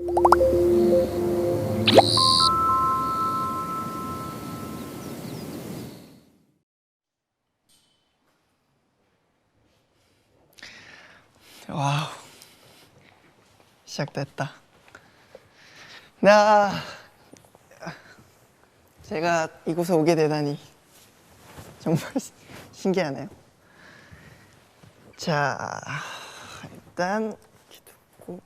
와우, 시작됐다. 나 제가 이곳에 오게 되다니 정말 신기하네요. 자, 일단 기도고.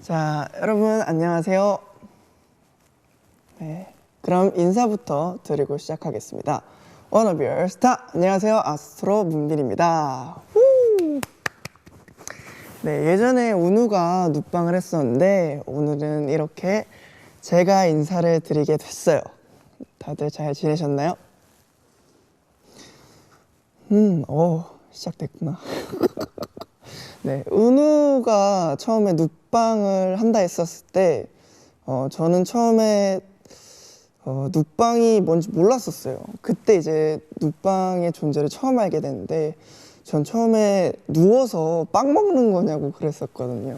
자, 여러분 안녕하세요. 네, 그럼 인사부터 드리고 시작하겠습니다. 워너비얼 스타, 안녕하세요. 아스트로 문빈입니다. 네, 예전에 운우가 눕방을 했었는데 오늘은 이렇게 제가 인사를 드리게 됐어요. 다들 잘 지내셨나요? 시작됐구나. 네, 은우가 처음에 눕방을 한다 했었을 때 저는 처음에 눕방이 뭔지 몰랐었어요. 그때 이제 눕방의 존재를 처음 알게 됐는데 전 처음에 누워서 빵 먹는 거냐고 그랬었거든요.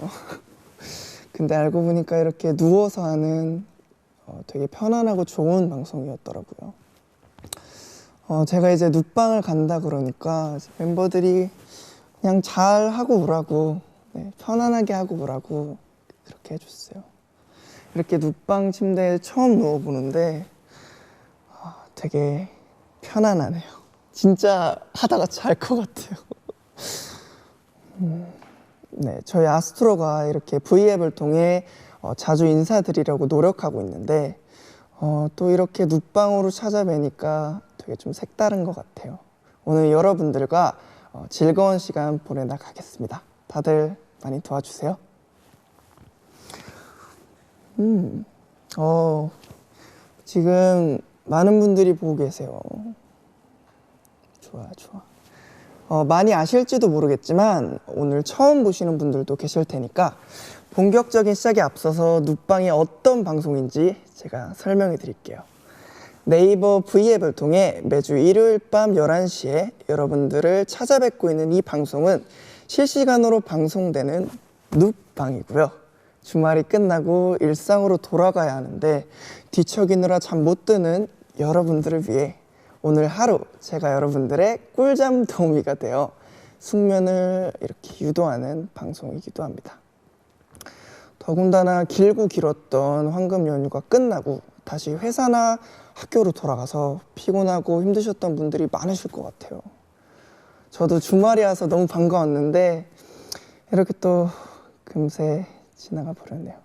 근데 알고 보니까 이렇게 누워서 하는 되게 편안하고 좋은 방송이었더라고요. 제가 이제 눕방을 간다 그러니까 멤버들이 그냥 잘 하고 오라고, 네, 편안하게 하고 오라고 그렇게 해줬어요. 이렇게 눕방 침대에 처음 누워보는데 되게 편안하네요. 진짜 하다가 잘 것 같아요. 네, 저희 아스트로가 이렇게 V앱을 통해 자주 인사드리려고 노력하고 있는데 또 이렇게 눕방으로 찾아뵈니까 되게 좀 색다른 것 같아요. 오늘 여러분들과 즐거운 시간 보내다 가겠습니다. 다들 많이 도와주세요. 지금 많은 분들이 보고 계세요. 좋아. 많이 아실지도 모르겠지만 오늘 처음 보시는 분들도 계실 테니까 본격적인 시작에 앞서서 눕방이 어떤 방송인지 제가 설명해 드릴게요. 네이버 V앱을 통해 매주 일요일 밤 11시에 여러분들을 찾아뵙고 있는 이 방송은 실시간으로 방송되는 눕방이고요. 주말이 끝나고 일상으로 돌아가야 하는데 뒤척이느라 잠 못 드는 여러분들을 위해 오늘 하루 제가 여러분들의 꿀잠 도우미가 되어 숙면을 이렇게 유도하는 방송이기도 합니다. 더군다나 길고 길었던 황금 연휴가 끝나고 다시 회사나 학교로 돌아가서 피곤하고 힘드셨던 분들이 많으실 것 같아요. 저도 주말이라서 너무 반가웠는데 이렇게 또 금세 지나가 버렸네요.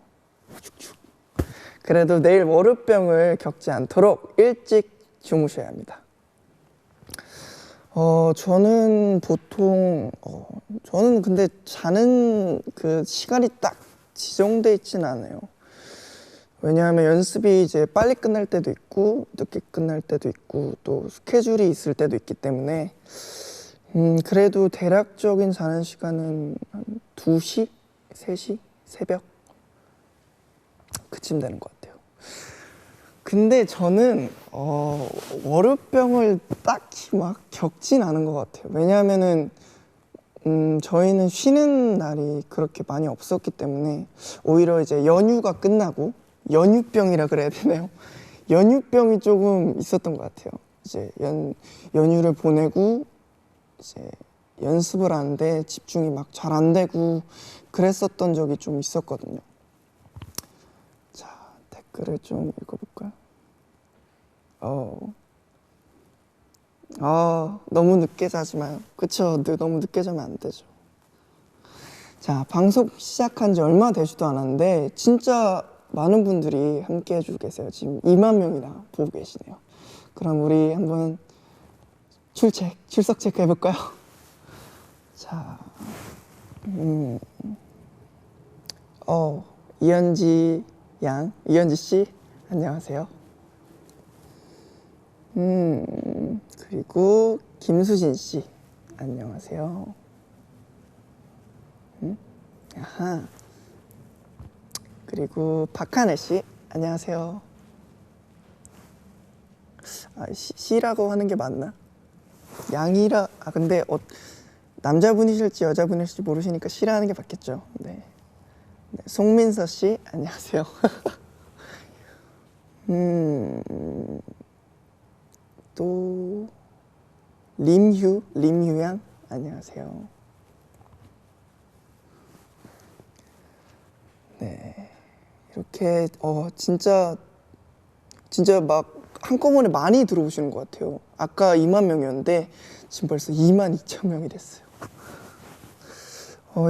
그래도 내일 월요병을 겪지 않도록 일찍 주무셔야 합니다. 저는 보통 저는 근데 자는 그 시간이 딱 지정돼 있진 않아요. 왜냐하면 연습이 이제 빨리 끝날 때도 있고 늦게 끝날 때도 있고 또 스케줄이 있을 때도 있기 때문에 그래도 대략적인 자는 시간은 한 2시? 3시? 새벽? 그쯤 되는 것 같아요. 근데 저는 월요병을 딱히 막 겪진 않은 것 같아요. 왜냐하면은 저희는 쉬는 날이 그렇게 많이 없었기 때문에 오히려 이제 연휴가 끝나고 연휴병이라 그래야 되나요? 연휴병이 조금 있었던 것 같아요. 이제 연휴를 보내고 이제 연습을 하는데 집중이 막 잘 안 되고 그랬었던 적이 좀 있었거든요. 자, 댓글을 좀 읽어볼까요? 너무 늦게 자지 마요. 그쵸? 너무 늦게 자면 안 되죠. 자, 방송 시작한 지 얼마 되지도 않았는데 진짜 많은 분들이 함께 해주고 계세요. 지금 2만 명이나 보고 계시네요. 그럼 우리 한번 출석 체크 해볼까요? 자, 이현지 씨, 안녕하세요. 그리고 김수진 씨, 안녕하세요. 아하. 그리고 박하늘 씨, 안녕하세요. 씨라고 하는 게 맞나? 근데 남자분이실지 여자분이실지 모르시니까 싫어하는 게 맞겠죠. 네. 네, 송민서 씨 안녕하세요. 또 림휴양 안녕하세요. 네, 이렇게 진짜 막 한꺼번에 많이 들어오시는 것 같아요. 아까 2만 명이었는데 지금 벌써 2만 2천 명이 됐어요.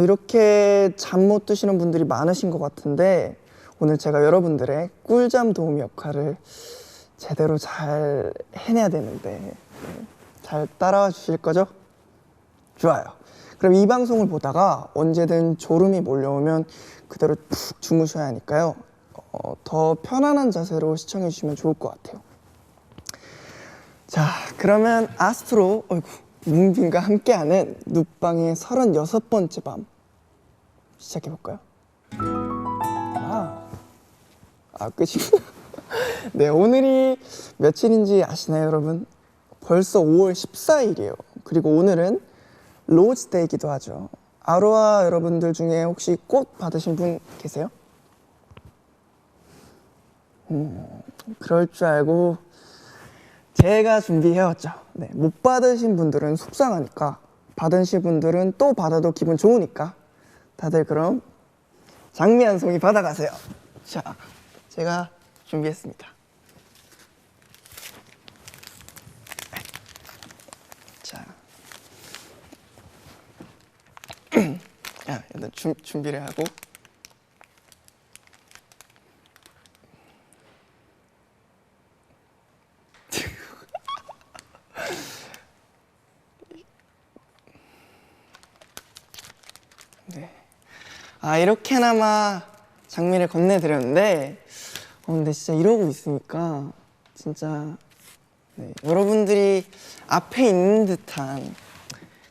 이렇게 잠 못 드시는 분들이 많으신 것 같은데 오늘 제가 여러분들의 꿀잠 도우미 역할을 제대로 잘 해내야 되는데 잘 따라와 주실 거죠? 좋아요. 그럼 이 방송을 보다가 언제든 졸음이 몰려오면 그대로 푹 주무셔야 하니까요. 더 편안한 자세로 시청해 주시면 좋을 것 같아요. 자, 그러면 아스트로 문빈과 함께하는 눕방의 36번째 밤 시작해볼까요? 끝이구나. 네, 오늘이 며칠인지 아시나요, 여러분? 벌써 5월 14일이에요. 그리고 오늘은 로즈데이기도 하죠. 아로하 여러분들 중에 혹시 꽃 받으신 분 계세요? 그럴 줄 알고 제가 준비해왔죠. 네, 못 받으신 분들은 속상하니까, 받으신 분들은 또 받아도 기분 좋으니까 다들 그럼 장미 한 송이 받아가세요. 자, 제가 준비했습니다. 자, 일단 준비를 하고. 네. 이렇게나마 장미를 건네드렸는데 근데 진짜 이러고 있으니까 진짜 여러분들이 앞에 있는 듯한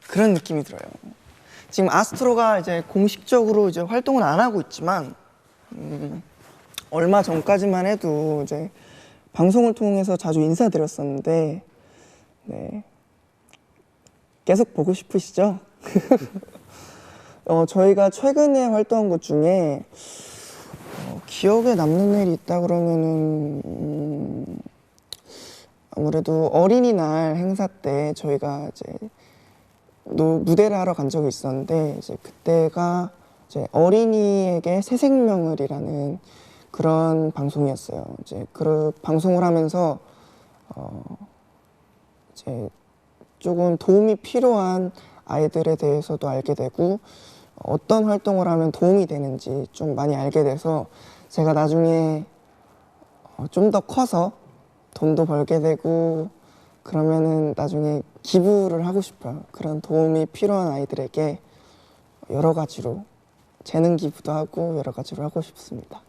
그런 느낌이 들어요. 지금 아스트로가 이제 공식적으로 이제 활동을 안 하고 있지만 얼마 전까지만 해도 이제 방송을 통해서 자주 인사드렸었는데 계속 보고 싶으시죠? 저희가 최근에 활동한 것 중에 기억에 남는 일이 있다 그러면은 아무래도 어린이날 행사 때 저희가 이제 무대를 하러 간 적이 있었는데 이제 그때가 이제 어린이에게 새 생명을이라는 그런 방송이었어요. 이제 그 방송을 하면서 이제 조금 도움이 필요한 아이들에 대해서도 알게 되고 어떤 활동을 하면 도움이 되는지 좀 많이 알게 돼서 제가 나중에 좀 더 커서 돈도 벌게 되고 그러면은 나중에 기부를 하고 싶어요. 그런 도움이 필요한 아이들에게 여러 가지로 재능 기부도 하고 여러 가지로 하고 싶습니다.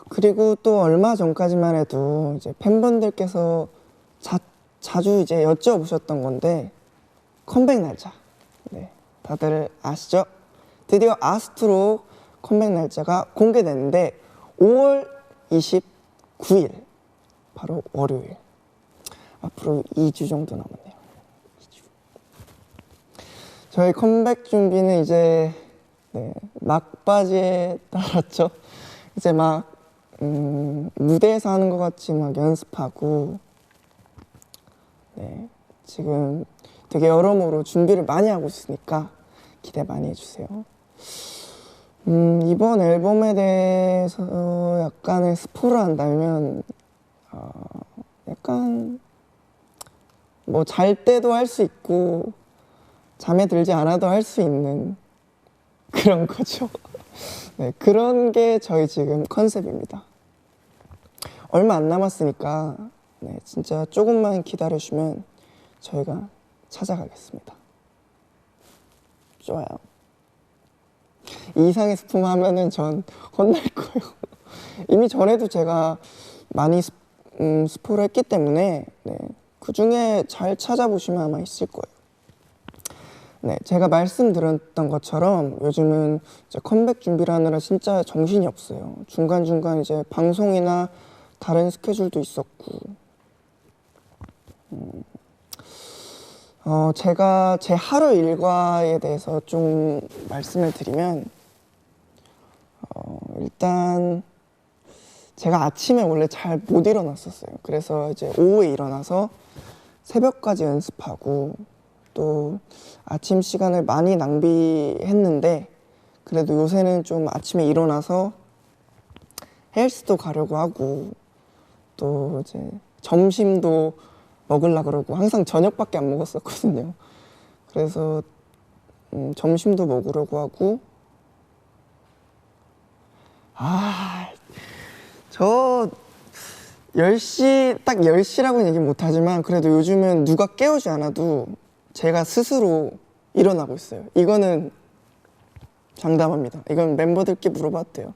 그리고 또 얼마 전까지만 해도 이제 팬분들께서 자주 이제 여쭤보셨던 건데 컴백 날짜 다들 아시죠? 드디어 아스트로 컴백 날짜가 공개됐는데 5월 29일 바로 월요일. 앞으로 2주 정도 남았네요. 2주. 저희 컴백 준비는 이제 막바지에 달았죠. 이제 막 무대에서 하는 것 같이 막 연습하고 지금 되게 여러모로 준비를 많이 하고 있으니까 기대 많이 해주세요. 이번 앨범에 대해서 약간의 스포를 한다면 약간 뭐 잘 때도 할 수 있고 잠에 들지 않아도 할 수 있는 그런 거죠. 그런 게 저희 지금 컨셉입니다. 얼마 안 남았으니까 진짜 조금만 기다려주면 저희가 찾아가겠습니다. 좋아요. 이 이상의 스포 하면은 전 혼날 거예요. 이미 전에도 제가 많이 스포를 했기 때문에 그 중에 잘 찾아보시면 아마 있을 거예요. 제가 말씀드렸던 것처럼 요즘은 이제 컴백 준비를 하느라 진짜 정신이 없어요. 중간중간 이제 방송이나 다른 스케줄도 있었고 제가 제 하루 일과에 대해서 좀 말씀을 드리면, 일단 제가 아침에 원래 잘 못 일어났었어요. 그래서 이제 오후에 일어나서 새벽까지 연습하고 또 아침 시간을 많이 낭비했는데, 그래도 요새는 좀 아침에 일어나서 헬스도 가려고 하고 또 이제 점심도 먹으려고 그러고, 항상 저녁밖에 안 먹었었거든요. 그래서 점심도 먹으려고 하고, 저 10시, 딱 10시라고는 얘기 못하지만 그래도 요즘은 누가 깨우지 않아도 제가 스스로 일어나고 있어요. 이거는 장담합니다. 이건 멤버들께 물어봐도 돼요.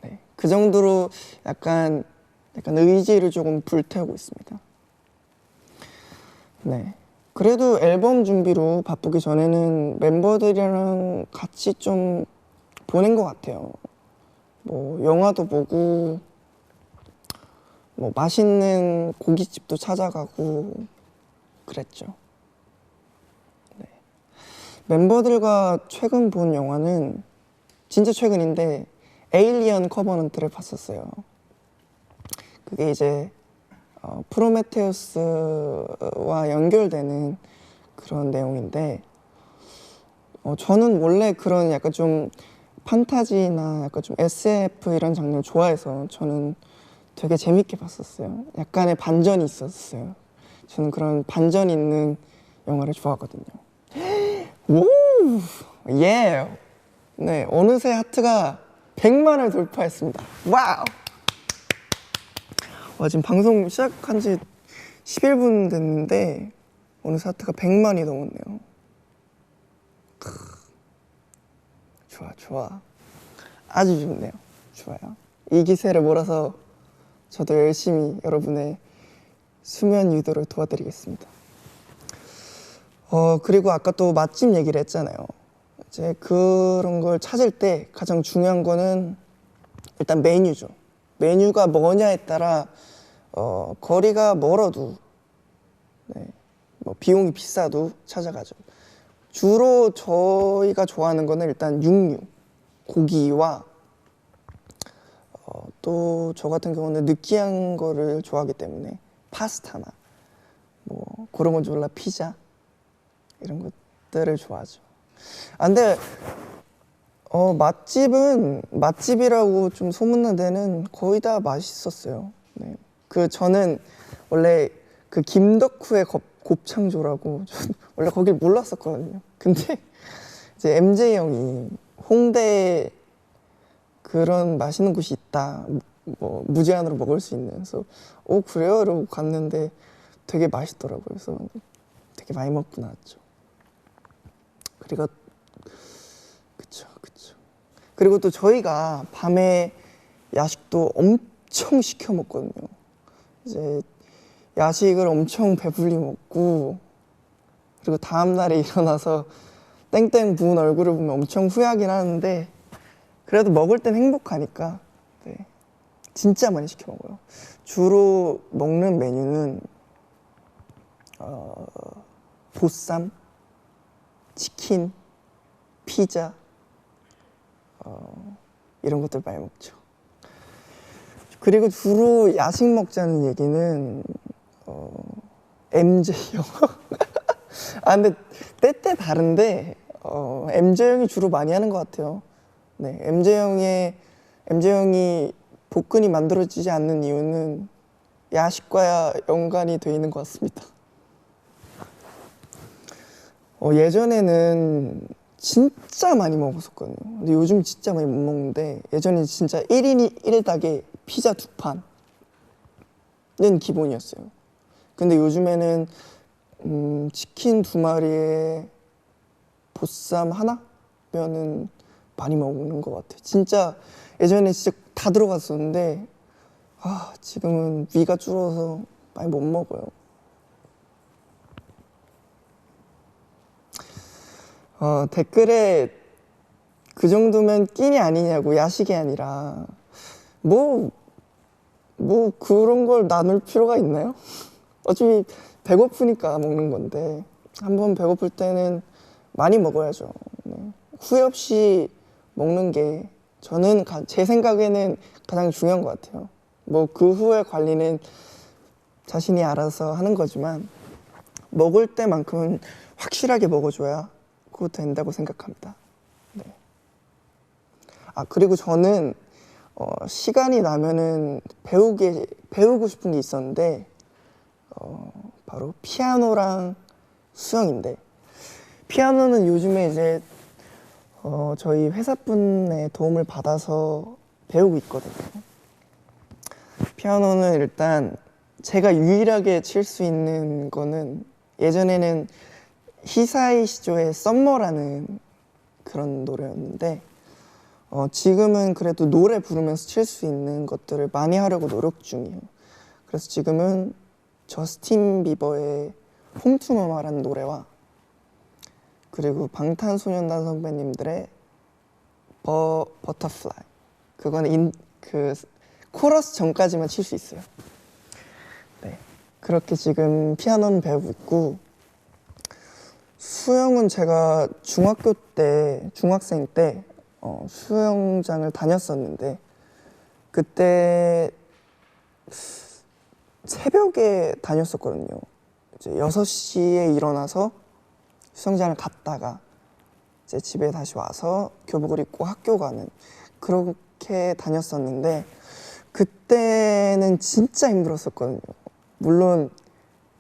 네, 그 정도로 약간 의지를 조금 불태우고 있습니다. 네, 그래도 앨범 준비로 바쁘기 전에는 멤버들이랑 같이 좀 보낸 것 같아요. 뭐 영화도 보고, 뭐 맛있는 고깃집도 찾아가고 그랬죠. 네. 멤버들과 최근 본 영화는 진짜 최근인데 에일리언 커버넌트를 봤었어요. 그게 이제 프로메테우스와 연결되는 그런 내용인데, 저는 원래 그런 약간 좀 판타지나 약간 좀 SF 이런 장르를 좋아해서 저는 되게 재밌게 봤었어요. 약간의 반전이 있었어요. 저는 그런 반전 있는 영화를 좋아하거든요. 오, 예. 네, 어느새 하트가 100만을 돌파했습니다. 와우. 지금 방송 시작한 지 11분 됐는데 어느새 하트가 100만이 넘었네요. 좋아. 아주 좋네요. 좋아요. 이 기세를 몰아서 저도 열심히 여러분의 수면 유도를 도와드리겠습니다. 그리고 아까 또 맛집 얘기를 했잖아요. 이제 그런 걸 찾을 때 가장 중요한 거는 일단 메뉴죠. 메뉴가 뭐냐에 따라 거리가 멀어도, 네, 뭐 비용이 비싸도 찾아가죠. 주로 저희가 좋아하는 거는 일단 육류, 고기와 또 저 같은 경우는 느끼한 거를 좋아하기 때문에 파스타나 뭐 고르곤졸라 피자 이런 것들을 좋아하죠. 근데 맛집이라고 좀 소문난 데는 거의 다 맛있었어요. 네. 저는 원래 그 김덕후의 곱창조라고 원래 거길 몰랐었거든요. 근데 이제 MJ 형이 홍대에 그런 맛있는 곳이 있다, 뭐 무제한으로 먹을 수 있는, 그래서 그래요? 이러고 갔는데 되게 맛있더라고요. 그래서 되게 많이 먹고 나왔죠. 그리고 그쵸. 그리고 또 저희가 밤에 야식도 엄청 시켜 먹거든요. 이제 야식을 엄청 배불리 먹고, 그리고 다음날에 일어나서 땡땡 부은 얼굴을 보면 엄청 후회하긴 하는데 그래도 먹을 땐 행복하니까, 네, 진짜 많이 시켜 먹어요. 주로 먹는 메뉴는 보쌈, 치킨, 피자, 이런 것들 많이 먹죠. 그리고 주로 야식 먹자는 얘기는 MJ 형. 근데 때때 다른데 MJ 형이 주로 많이 하는 것 같아요. 네, MJ 형이 복근이 만들어지지 않는 이유는 야식과 연관이 돼 있는 것 같습니다. 예전에는 진짜 많이 먹었었거든요. 근데 요즘 진짜 많이 못 먹는데, 예전에 진짜 1인이 1닭에 피자 2판은 기본이었어요. 근데 요즘에는 치킨 2마리에 보쌈 하나면은 많이 먹는 것 같아요. 진짜 예전에 진짜 다 들어갔었는데 지금은 위가 줄어서 많이 못 먹어요. 댓글에 그 정도면 끼니 아니냐고, 야식이 아니라 뭐 그런 걸 나눌 필요가 있나요? 어차피 배고프니까 먹는 건데 한번 배고플 때는 많이 먹어야죠. 네. 후회 없이 먹는 게 저는 제 생각에는 가장 중요한 것 같아요. 뭐 그 후의 관리는 자신이 알아서 하는 거지만 먹을 때만큼은 확실하게 먹어줘야 그거 된다고 생각합니다. 네. 아 그리고 저는 시간이 나면은 배우고 싶은 게 있었는데 바로 피아노랑 수영인데 피아노는 요즘에 이제 저희 회사분의 도움을 받아서 배우고 있거든요. 피아노는 일단 제가 유일하게 칠 수 있는 거는 예전에는 히사이 시조의 썸머라는 그런 노래였는데 지금은 그래도 노래 부르면서 칠 수 있는 것들을 많이 하려고 노력 중이에요. 그래서 지금은 저스틴 비버의 홈투머마라는 노래와 그리고 방탄소년단 선배님들의 버터플라이 그거는 그 코러스 전까지만 칠 수 있어요. 네, 그렇게 지금 피아노는 배우고 있고 수영은 제가 중학생 때 수영장을 다녔었는데 그때 새벽에 다녔었거든요. 이제 6시에 일어나서 수영장을 갔다가 이제 집에 다시 와서 교복을 입고 학교 가는 그렇게 다녔었는데 그때는 진짜 힘들었었거든요. 물론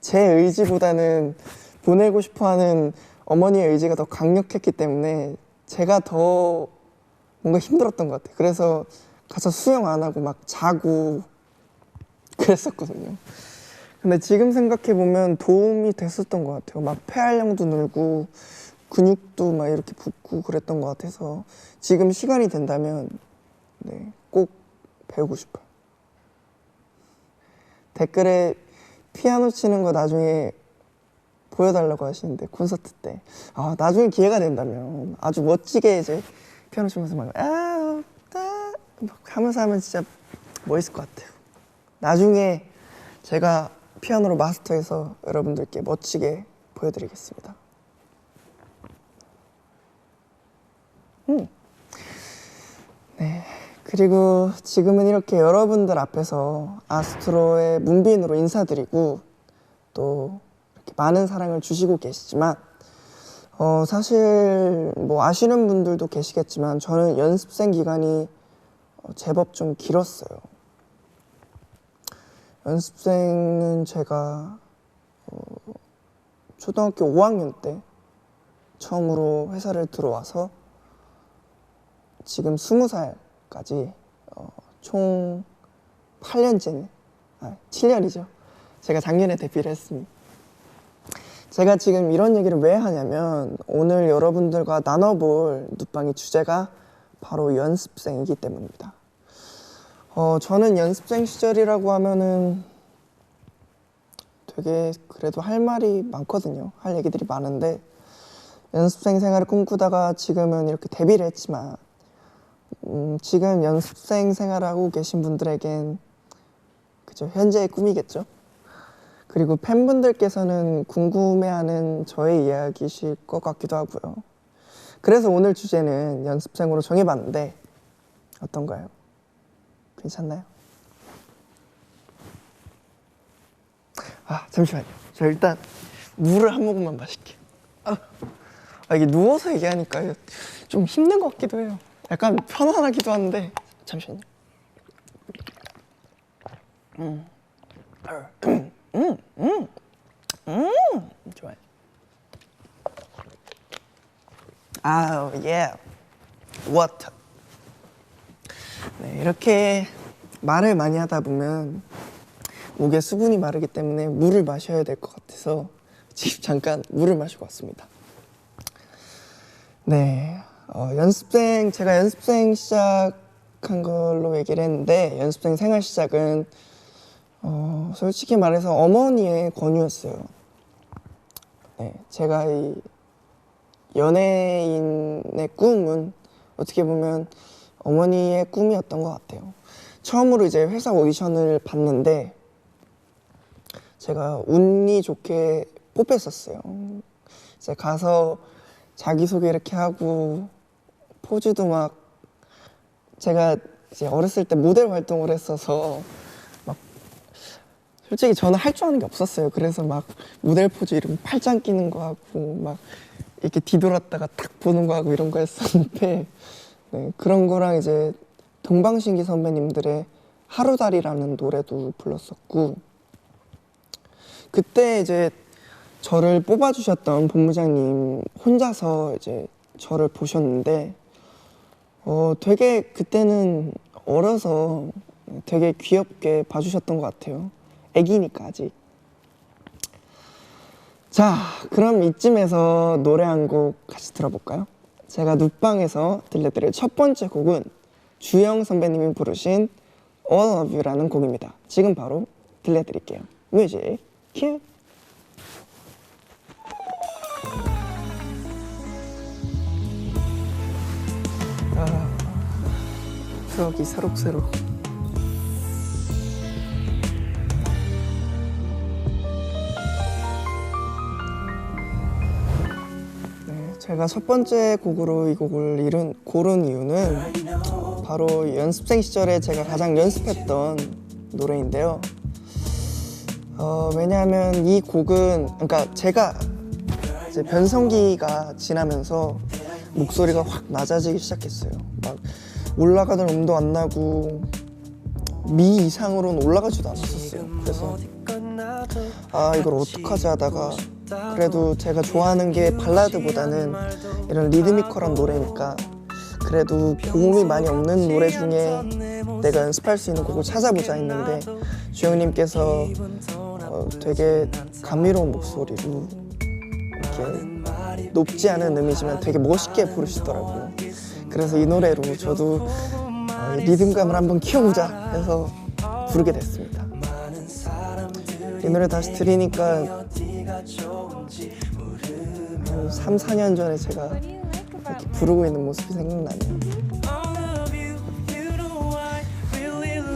제 의지보다는 보내고 싶어하는 어머니의 의지가 더 강력했기 때문에 제가 더 뭔가 힘들었던 것 같아요. 그래서 가서 수영 안 하고 막 자고 그랬었거든요. 근데 지금 생각해보면 도움이 됐었던 것 같아요. 막 폐활량도 늘고 근육도 막 이렇게 붙고 그랬던 것 같아서 지금 시간이 된다면 네, 꼭 배우고 싶어요. 댓글에 피아노 치는 거 나중에 보여달라고 하시는데 콘서트 때 나중에 기회가 된다면 아주 멋지게 이제 피아노 치면서 막 하면서 하면 진짜 멋있을 것 같아요. 나중에 제가 피아노로 마스터해서 여러분들께 멋지게 보여드리겠습니다. 네, 그리고 지금은 이렇게 여러분들 앞에서 아스트로의 문빈으로 인사드리고 또 이렇게 많은 사랑을 주시고 계시지만 사실 뭐 아시는 분들도 계시겠지만 저는 연습생 기간이 제법 좀 길었어요. 연습생은 제가 초등학교 5학년 때 처음으로 회사를 들어와서 지금 20살까지 총 8년째, 7년이죠. 제가 작년에 데뷔를 했습니다. 제가 지금 이런 얘기를 왜 하냐면 오늘 여러분들과 나눠볼 눕방의 주제가 바로 연습생이기 때문입니다. 저는 연습생 시절이라고 하면은 되게 그래도 할 말이 많거든요. 할 얘기들이 많은데 연습생 생활을 꿈꾸다가 지금은 이렇게 데뷔를 했지만 지금 연습생 생활하고 계신 분들에겐 그죠, 현재의 꿈이겠죠. 그리고 팬분들께서는 궁금해하는 저의 이야기실 것 같기도 하고요. 그래서 오늘 주제는 연습생으로 정해봤는데 어떤가요? 괜찮나요? 잠시만요. 저 일단 물을 한 모금만 마실게요. 이게 누워서 얘기하니까 좀 힘든 것 같기도 해요. 약간 편안하기도 한데 잠시만요. 좋아요. 예. 워터. 네, 이렇게 말을 많이 하다 보면 목에 수분이 마르기 때문에 물을 마셔야 될 것 같아서 지금 잠깐 물을 마시고 왔습니다. 네, 제가 연습생 시작한 걸로 얘기를 했는데 연습생 생활 시작은 솔직히 말해서 어머니의 권유였어요. 네, 제가 이 연예인의 꿈은 어떻게 보면 어머니의 꿈이었던 것 같아요. 처음으로 이제 회사 오디션을 봤는데 제가 운이 좋게 뽑혔었어요. 이제 가서 자기소개 이렇게 하고 포즈도 막 제가 이제 어렸을 때 모델 활동을 했어서 막 솔직히 저는 할 줄 아는 게 없었어요. 그래서 막 모델 포즈 이런 팔짱 끼는 거 하고 막 이렇게 뒤돌았다가 딱 보는 거 하고 이런 거 했었는데 네, 그런 거랑 이제 동방신기 선배님들의 하루달이라는 노래도 불렀었고 그때 이제 저를 뽑아주셨던 본부장님 혼자서 이제 저를 보셨는데 되게 그때는 어려서 되게 귀엽게 봐주셨던 것 같아요. 애기니까 아직. 자, 그럼 이쯤에서 노래 한 곡 같이 들어볼까요? 제가 눕방에서 들려드릴 첫 번째 곡은 주영 선배님이 부르신 All of You라는 곡입니다. 지금 바로 들려드릴게요. 뮤직 큐! 추억이 새록새록. 네, 제가 첫 번째 곡으로 이 곡을 고른 이유는 바로 연습생 시절에 제가 가장 연습했던 노래인데요. 왜냐하면 이 곡은 그러니까 제가 이제 변성기가 지나면서 목소리가 확 낮아지기 시작했어요. 막 올라가던 음도 안 나고 미 이상으로는 올라가지도 않았었어요. 그래서 이걸 어떡하지 하다가 그래도 제가 좋아하는 게 발라드보다는 이런 리드미컬한 노래니까 그래도 고음이 많이 없는 노래 중에 내가 연습할 수 있는 곡을 찾아보자 했는데 주영님께서 되게 감미로운 목소리로 이렇게 높지 않은 음이지만 되게 멋있게 부르시더라고요. 그래서 이 노래로 저도 리듬감을 한번 키워보자 해서 부르게 됐습니다. 이 노래 다시 들으니까 3, 4년 전에 제가 이렇게 부르고 있는 모습이 생각나네요.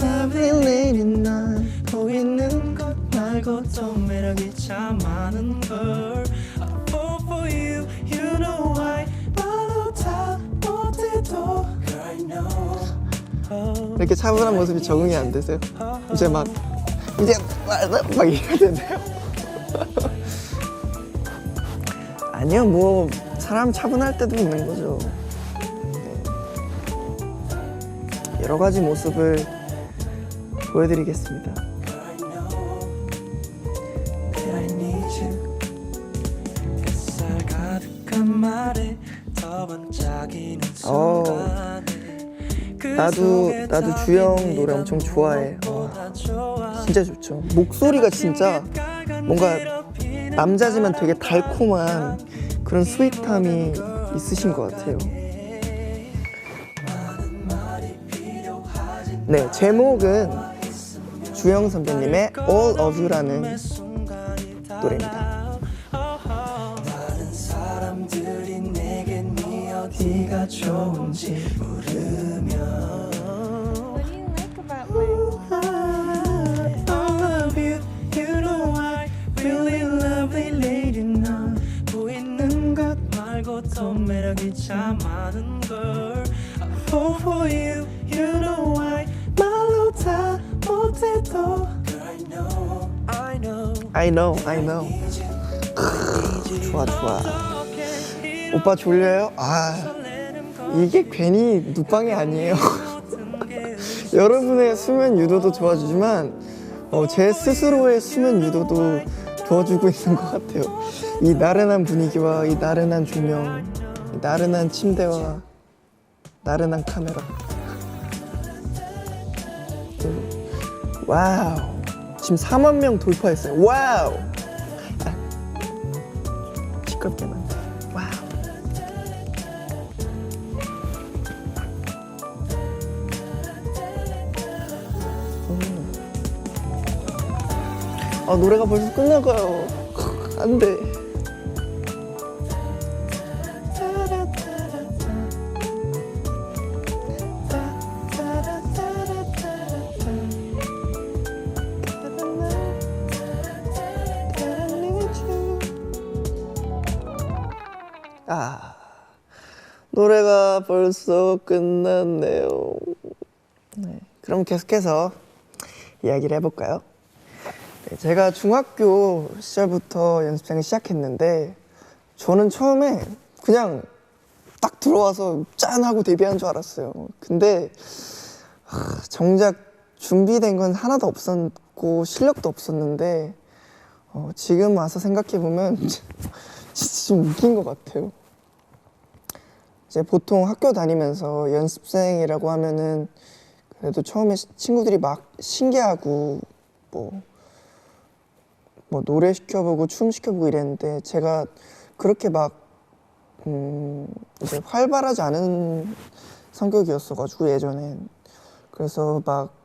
Lovely lady 난 보이는 것 말고 더 매력이 참 많은 걸 I fall for you, you know why 말로 다 못해도 I know 이렇게 차분한 모습이 적응이 안 되세요? 이제 막 이래야 되나요? 아니요, 뭐 사람 차분할 때도 있는 거죠. 네. 여러 가지 모습을 보여드리겠습니다. 나도 주영 노래 엄청 좋아해. 진짜 좋죠. 목소리가 진짜 뭔가 남자지만 되게 달콤한 그런 스윗함이 있으신 것 같아요. 네, 제목은 주영 선배님의 All of You라는 노래입니다. 많은 사람들이 내겐 네 어디가 좋은지 물으면 더 매력이 참 많은 걸 I fall for you, you know why 말로 다 못해도 I know 좋아 오빠 졸려요? 이게 괜히 눕방이 아니에요. 여러분의 수면 유도도 도와주지만 제 스스로의 수면 유도도 도와주고 있는 것 같아요. 이 나른한 분위기와 이 나른한 조명, 이 나른한 침대와 나른한 카메라. 와우, 지금 4만 명 돌파했어요. 와우. 시끄럽게만. 와우. 노래가 벌써 끝나가요. 안 돼. 아, 노래가 벌써 끝났네요. 네, 그럼 계속해서 이야기를 해볼까요? 네, 제가 중학교 시절부터 연습생을 시작했는데 저는 처음에 그냥 딱 들어와서 짠 하고 데뷔한 줄 알았어요. 근데 정작 준비된 건 하나도 없었고 실력도 없었는데 지금 와서 생각해보면 진짜 좀 웃긴 것 같아요. 이제 보통 학교 다니면서 연습생이라고 하면은 그래도 처음에 친구들이 막 신기하고 뭐 노래 시켜보고 춤 시켜보고 이랬는데 제가 그렇게 막 이제 활발하지 않은 성격이었어가지고 예전엔 그래서 막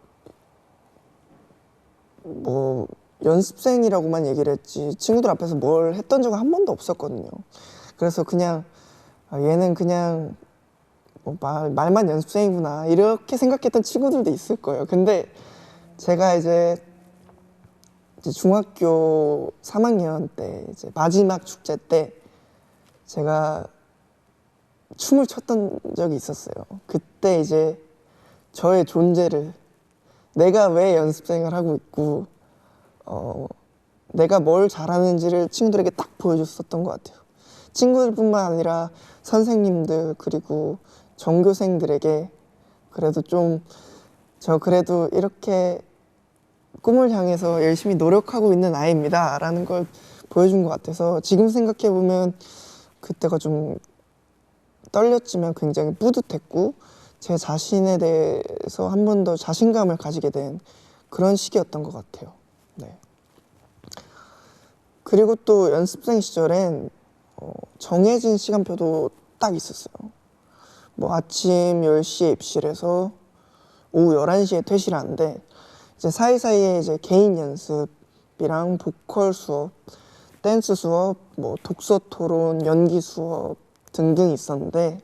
뭐 연습생이라고만 얘기를 했지 친구들 앞에서 뭘 했던 적은 한 번도 없었거든요. 그래서 그냥 얘는 그냥 뭐 말만 연습생이구나 이렇게 생각했던 친구들도 있을 거예요. 근데 제가 이제 중학교 3학년 때 이제 마지막 축제 때 제가 춤을 췄던 적이 있었어요. 그때 이제 저의 존재를 내가 왜 연습생을 하고 있고 내가 뭘 잘하는지를 친구들에게 딱 보여줬었던 것 같아요. 친구들뿐만 아니라 선생님들 그리고 전교생들에게 그래도 좀 저 그래도 이렇게 꿈을 향해서 열심히 노력하고 있는 아이입니다 라는 걸 보여준 것 같아서 지금 생각해보면 그때가 좀 떨렸지만 굉장히 뿌듯했고 제 자신에 대해서 한 번 더 자신감을 가지게 된 그런 시기였던 것 같아요. 네. 그리고 또 연습생 시절엔 정해진 시간표도 딱 있었어요. 뭐 아침 10시에 입실해서 오후 11시에 퇴실하는데 이제 사이사이에 이제 개인 연습이랑 보컬 수업, 댄스 수업, 뭐 독서 토론, 연기 수업 등등 있었는데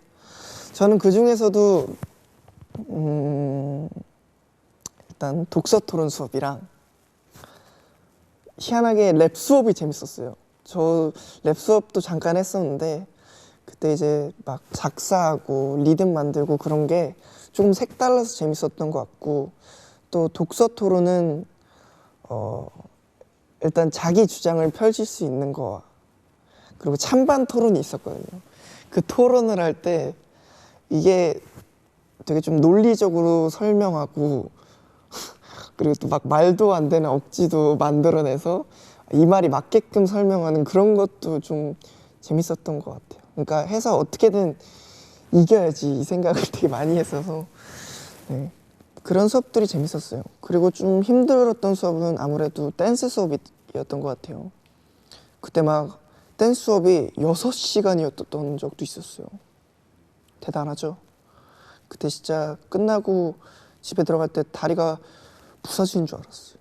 저는 그 중에서도 일단 독서 토론 수업이랑 희한하게 랩 수업이 재밌었어요. 저 랩 수업도 잠깐 했었는데 그때 이제 막 작사하고 리듬 만들고 그런 게 조금 색달라서 재밌었던 것 같고 또 독서 토론은 일단 자기 주장을 펼칠 수 있는 거 그리고 찬반 토론이 있었거든요. 그 토론을 할 때 이게 되게 좀 논리적으로 설명하고 그리고 또 막 말도 안 되는 억지도 만들어내서 이 말이 맞게끔 설명하는 그런 것도 좀 재밌었던 것 같아요. 그러니까 해서 어떻게든 이겨야지 이 생각을 되게 많이 했어서 네. 그런 수업들이 재밌었어요. 그리고 좀 힘들었던 수업은 아무래도 댄스 수업이었던 것 같아요. 그때 막 댄스 수업이 6시간이었던 적도 있었어요. 대단하죠? 그때 진짜 끝나고 집에 들어갈 때 다리가 부서지는 줄 알았어요.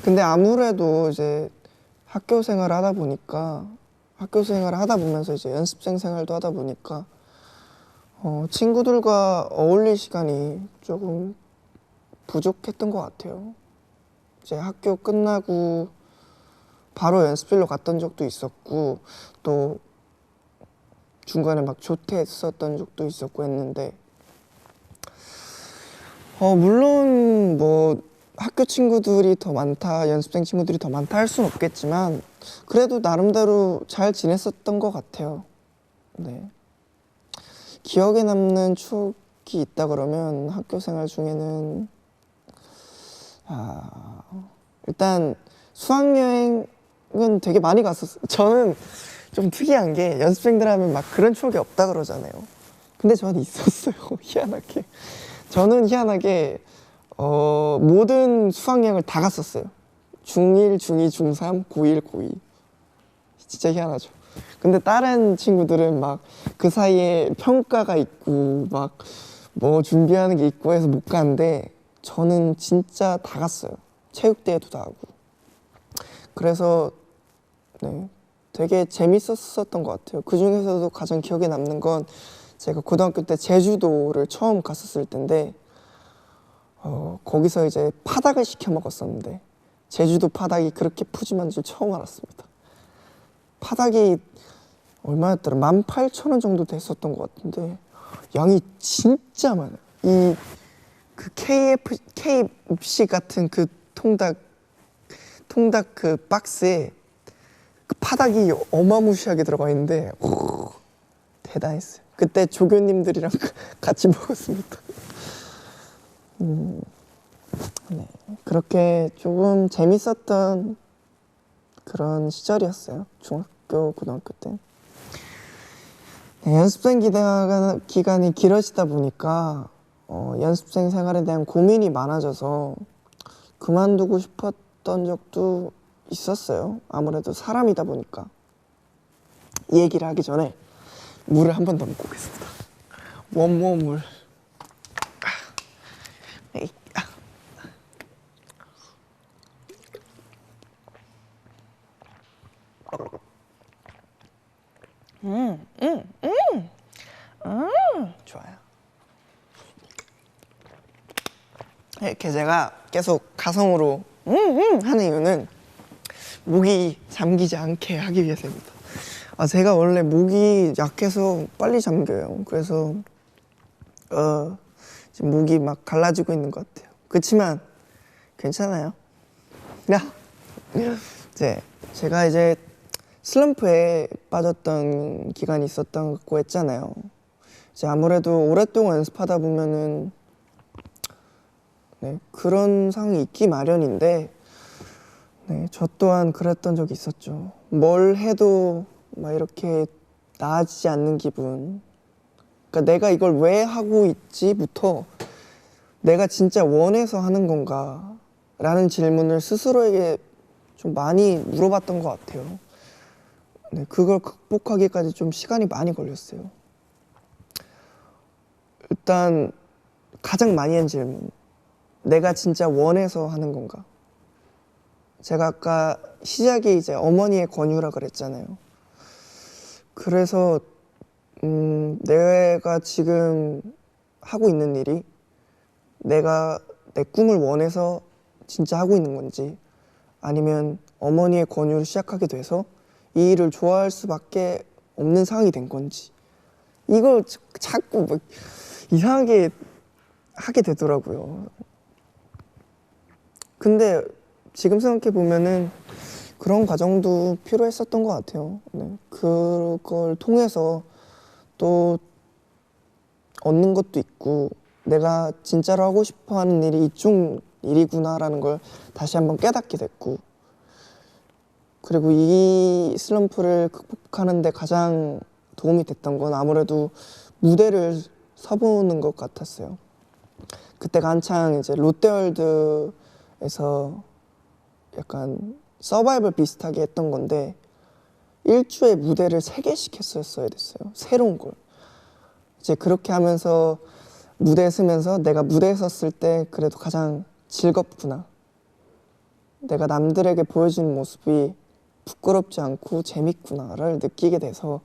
근데 아무래도 이제 학교 생활을 하다 보면서 이제 연습생 생활도 하다 보니까 친구들과 어울릴 시간이 조금 부족했던 것 같아요. 이제 학교 끝나고 바로 연습실로 갔던 적도 있었고 또 중간에 막 조퇴했었던 적도 있었고 했는데 물론 뭐 학교 친구들이 더 많다, 연습생 친구들이 더 많다 할 수는 없겠지만 그래도 나름대로 잘 지냈었던 것 같아요. 네. 기억에 남는 추억이 있다 그러면 학교 생활 중에는 일단 수학여행은 되게 많이 갔었어요. 저는 좀 특이한 게 연습생들 하면 막 그런 추억이 없다 그러잖아요. 근데 저는 있었어요. 희한하게. 저는 희한하게 모든 수학여행을 다 갔었어요. 중1, 중2, 중3, 고1, 고2. 진짜 희한하죠. 근데 다른 친구들은 막 그 사이에 평가가 있고 막 뭐 준비하는 게 있고 해서 못 가는데 저는 진짜 다 갔어요. 체육대회도 다 하고. 그래서 네, 되게 재밌었던 것 같아요. 그 중에서도 가장 기억에 남는 건 제가 고등학교 때 제주도를 처음 갔었을 텐데 거기서 이제 파닭을 시켜 먹었었는데 제주도 파닭이 그렇게 푸짐한 줄 처음 알았습니다. 파닭이 얼마였더라? 18,000원 정도 됐었던 것 같은데 양이 진짜 많아요. 이 그 KFC 같은 그 통닭 그 박스에 그 파닭이 어마무시하게 들어가 있는데 대단했어요. 그때 조교님들이랑 같이 먹었습니다. 네, 그렇게 조금 재밌었던 그런 시절이었어요. 중학교, 고등학교 때. 네, 연습생 기간이 길어지다 보니까 연습생 생활에 대한 고민이 많아져서 그만두고 싶었던 적도 있었어요. 아무래도 사람이다 보니까. 이 얘기를 하기 전에 물을 한 번 더 먹고 오겠습니다. 원모 물. 좋아요. 이렇게 제가 계속 가성으로 하는 이유는 목이 잠기지 않게 하기 위해서입니다. 제가 원래 목이 약해서 빨리 잠겨요. 그래서 지금 목이 막 갈라지고 있는 것 같아요. 그렇지만 괜찮아요. 제가 이제 슬럼프에 빠졌던 기간이 있었다고 했잖아요. 이제 아무래도 오랫동안 연습하다 보면은 그런 상황이 있기 마련인데 저 또한 그랬던 적이 있었죠. 뭘 해도 막 이렇게 나아지지 않는 기분. 그러니까 내가 이걸 왜 하고 있지부터 내가 진짜 원해서 하는 건가 라는 질문을 스스로에게 좀 많이 물어봤던 것 같아요. 그걸 극복하기까지 좀 시간이 많이 걸렸어요. 일단 가장 많이 한 질문, 내가 진짜 원해서 하는 건가? 제가 아까 시작이 이제 어머니의 권유라 그랬잖아요. 그래서 내가 지금 하고 있는 일이 내가 내 꿈을 원해서 진짜 하고 있는 건지, 아니면 어머니의 권유를 시작하게 돼서 이 일을 좋아할 수밖에 없는 상황이 된 건지, 이걸 자꾸 뭐 이상하게 하게 되더라고요. 근데 지금 생각해 보면은 그런 과정도 필요했었던 것 같아요. 그걸 통해서 또 얻는 것도 있고, 내가 진짜로 하고 싶어 하는 일이 이쪽 일이구나라는 걸 다시 한번 깨닫게 됐고, 그리고 이 슬럼프를 극복하는 데 가장 도움이 됐던 건 아무래도 무대를 서보는 것 같았어요. 그때가 한창 이제 롯데월드에서 약간 서바이벌 비슷하게 했던 건데 일주에 무대를 3개씩 했었어야 됐어요. 새로운 걸. 이제 그렇게 하면서 무대에 서면서 내가 무대에 섰을 때 그래도 가장 즐겁구나, 내가 남들에게 보여주는 모습이 부끄럽지 않고 재밌구나를 느끼게 돼서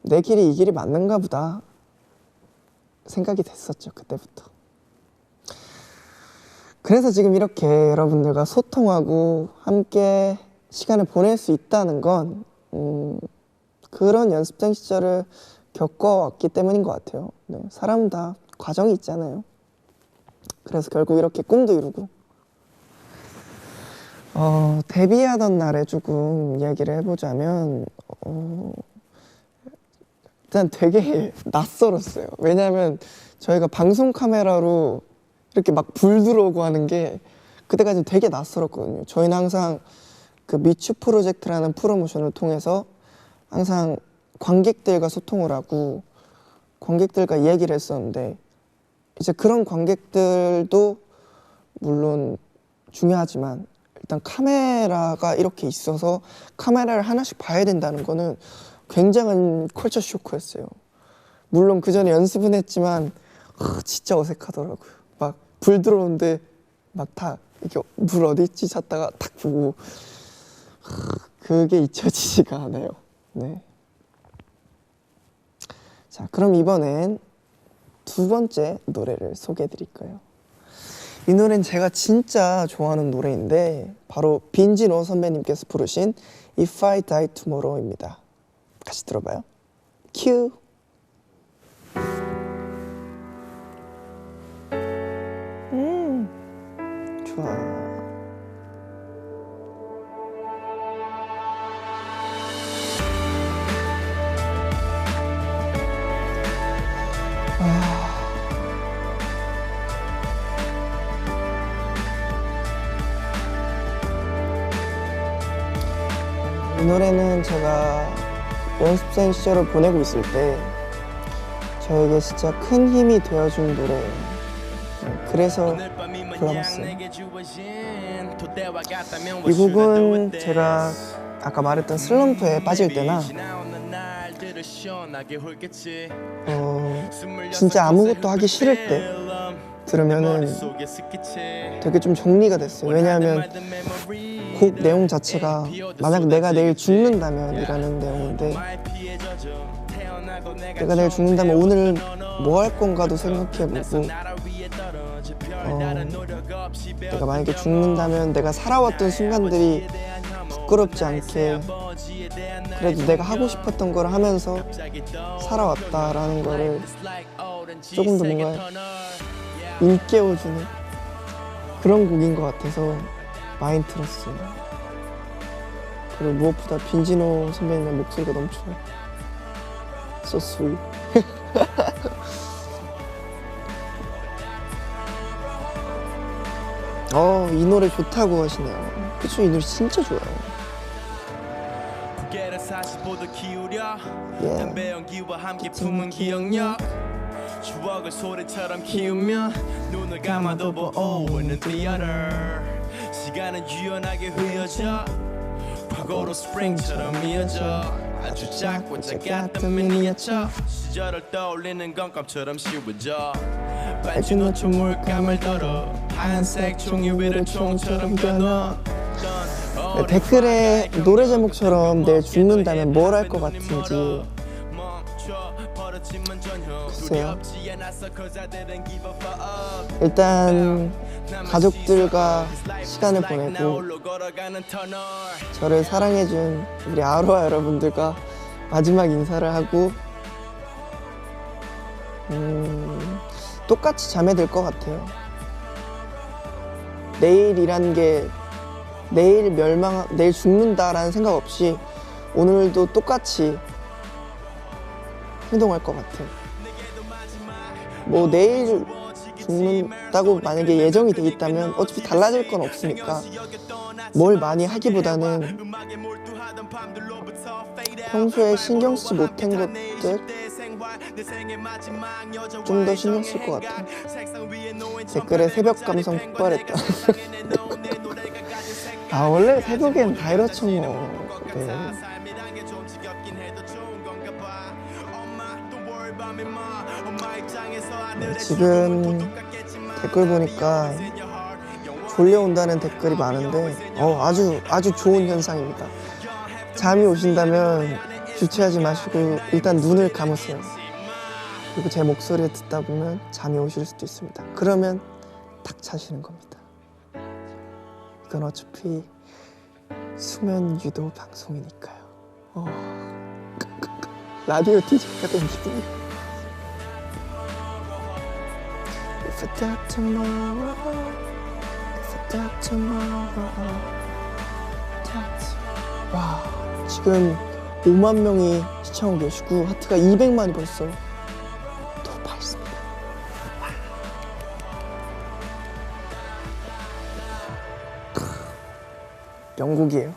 내 길이 이 길이 맞는가 보다 생각이 됐었죠. 그때부터. 그래서 지금 이렇게 여러분들과 소통하고 함께 시간을 보낼 수 있다는 건 그런 연습생 시절을 겪어왔기 때문인 것 같아요. 사람은 다 과정이 있잖아요. 그래서 결국 이렇게 꿈도 이루고, 데뷔하던 날에 조금 이야기를 해보자면 일단 되게 낯설었어요. 왜냐하면 저희가 방송 카메라로 이렇게 막 불 들어오고 하는 게 그때까지 되게 낯설었거든요. 저희는 항상 그 미추 프로젝트라는 프로모션을 통해서 항상 관객들과 소통을 하고 관객들과 이야기를 했었는데, 이제 그런 관객들도 물론 중요하지만 일단 카메라가 이렇게 있어서 카메라를 하나씩 봐야 된다는 거는 굉장한 컬처 쇼크였어요. 물론 그 전에 연습은 했지만 진짜 어색하더라고요. 막 불 들어오는데 막 다 이렇게 물 어디 있지 찾다가 탁 보고 그게 잊혀지지가 않아요. 네. 자, 그럼 이번엔 두 번째 노래를 소개해 드릴 거예요. 이 노래는 제가 진짜 좋아하는 노래인데 바로 빈지노 선배님께서 부르신 If I Die Tomorrow입니다. 같이 들어봐요. 큐. 좋아. 이 노래는 제가 연습생 시절을 보내고 있을 때 저에게 진짜 큰 힘이 되어준 노래예요. 그래서 불러봤어요. 이 곡은 제가 아까 말했던 슬럼프에 빠질 때나 진짜 아무것도 하기 싫을 때 들으면은 되게 좀 정리가 됐어요. 왜냐하면 곡 내용 자체가 만약 내가 내일 죽는다면 이라는 내용인데 내가 내일 죽는다면 오늘 뭐 할 건가도 생각해보고 내가 만약에 죽는다면 내가 살아왔던 순간들이 부끄럽지 않게 그래도 내가 하고 싶었던 걸 하면서 살아왔다라는 거를 조금 더 뭔가 일깨워주는 그런 곡인 것 같아서 많이 들었어요. 그리고 무엇보다 빈지노 선배님의 목소리가 너무 좋아요. So sweet. 이 노래 좋다고 하시네요. 그쵸, 이 노래 진짜 좋아요. 추억을 소리처럼 키우며 눈을 감아도 보오는 theater 시간은 유연하게 흐려져 과거로 스프링처럼 이어져 아주 작고 작았던 미니어처 시절을 떠올리는 건 껌처럼 쉬워져 빨주 노초 물감을 덜어 하얀색 종이 위를 총처럼 겨눠. 댓글에 노래 제목처럼 내일 죽는다면 뭘 할 것 같은지 글쎄요. 일단 가족들과 시간을 보내고 저를 사랑해준 우리 아로하 여러분들과 마지막 인사를 하고 똑같이 잠에 들 것 같아요. 내일이란 게 내일 죽는다라는 생각 없이 오늘도 똑같이 행동할 것 같아요. 뭐 내일 죽는다고 만약에 예정이 돼 있다면 어차피 달라질 건 없으니까 뭘 많이 하기보다는 평소에 신경 쓰지 못한 것들 좀 더 신경 쓸 것 같아요. 댓글에 새벽 감성 폭발했다. 원래 새벽엔 다 이렇죠 뭐. 네. 지금 댓글 보니까 졸려온다는 댓글이 많은데 아주 좋은 현상입니다. 잠이 오신다면 주체하지 마시고 일단 눈을 감으세요. 그리고 제 목소리를 듣다 보면 잠이 오실 수도 있습니다. 그러면 탁 자시는 겁니다. 이건 어차피 수면 유도 방송이니까요. 라디오 DJ가 된 기분이에요. If I die tomorrow, if I die tomorrow. 와, 지금 5만 명이 시청하고 계시고 하트가 200만이 벌써 돌파했습니다. 영국이에요.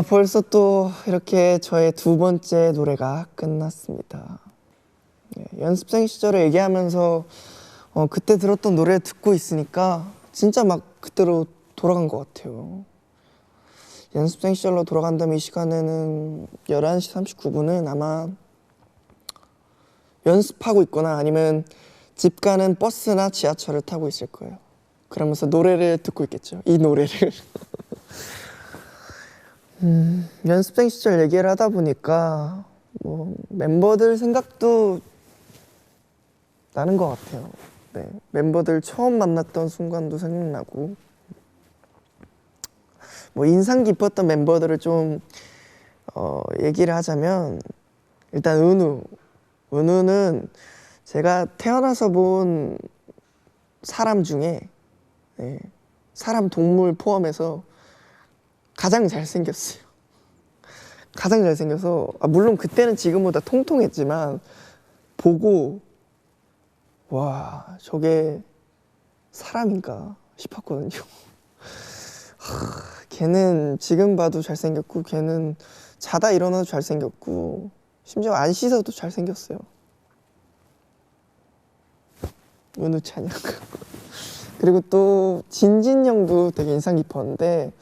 벌써 또 이렇게 저의 두 번째 노래가 끝났습니다. 연습생 시절을 얘기하면서 그때 들었던 노래 듣고 있으니까 진짜 막 그때로 돌아간 것 같아요. 연습생 시절로 돌아간다면 이 시간에는 11시 39분은 아마 연습하고 있거나 아니면 집 가는 버스나 지하철을 타고 있을 거예요. 그러면서 노래를 듣고 있겠죠. 이 노래를. 연습생 시절 얘기를 하다 보니까 뭐 멤버들 생각도 나는 것 같아요. 네, 멤버들 처음 만났던 순간도 생각나고 뭐 인상 깊었던 멤버들을 좀 얘기를 하자면 일단 은우는 제가 태어나서 본 사람 중에 네, 사람 동물 포함해서 가장 잘생겼어요. 가장 잘생겨서 물론 그때는 지금보다 통통했지만 보고 와 저게 사람인가 싶었거든요. 걔는 지금 봐도 잘생겼고 걔는 자다 일어나도 잘생겼고 심지어 안 씻어도 잘생겼어요. 은우 찬양. 그리고 또 진진 형도 되게 인상 깊었는데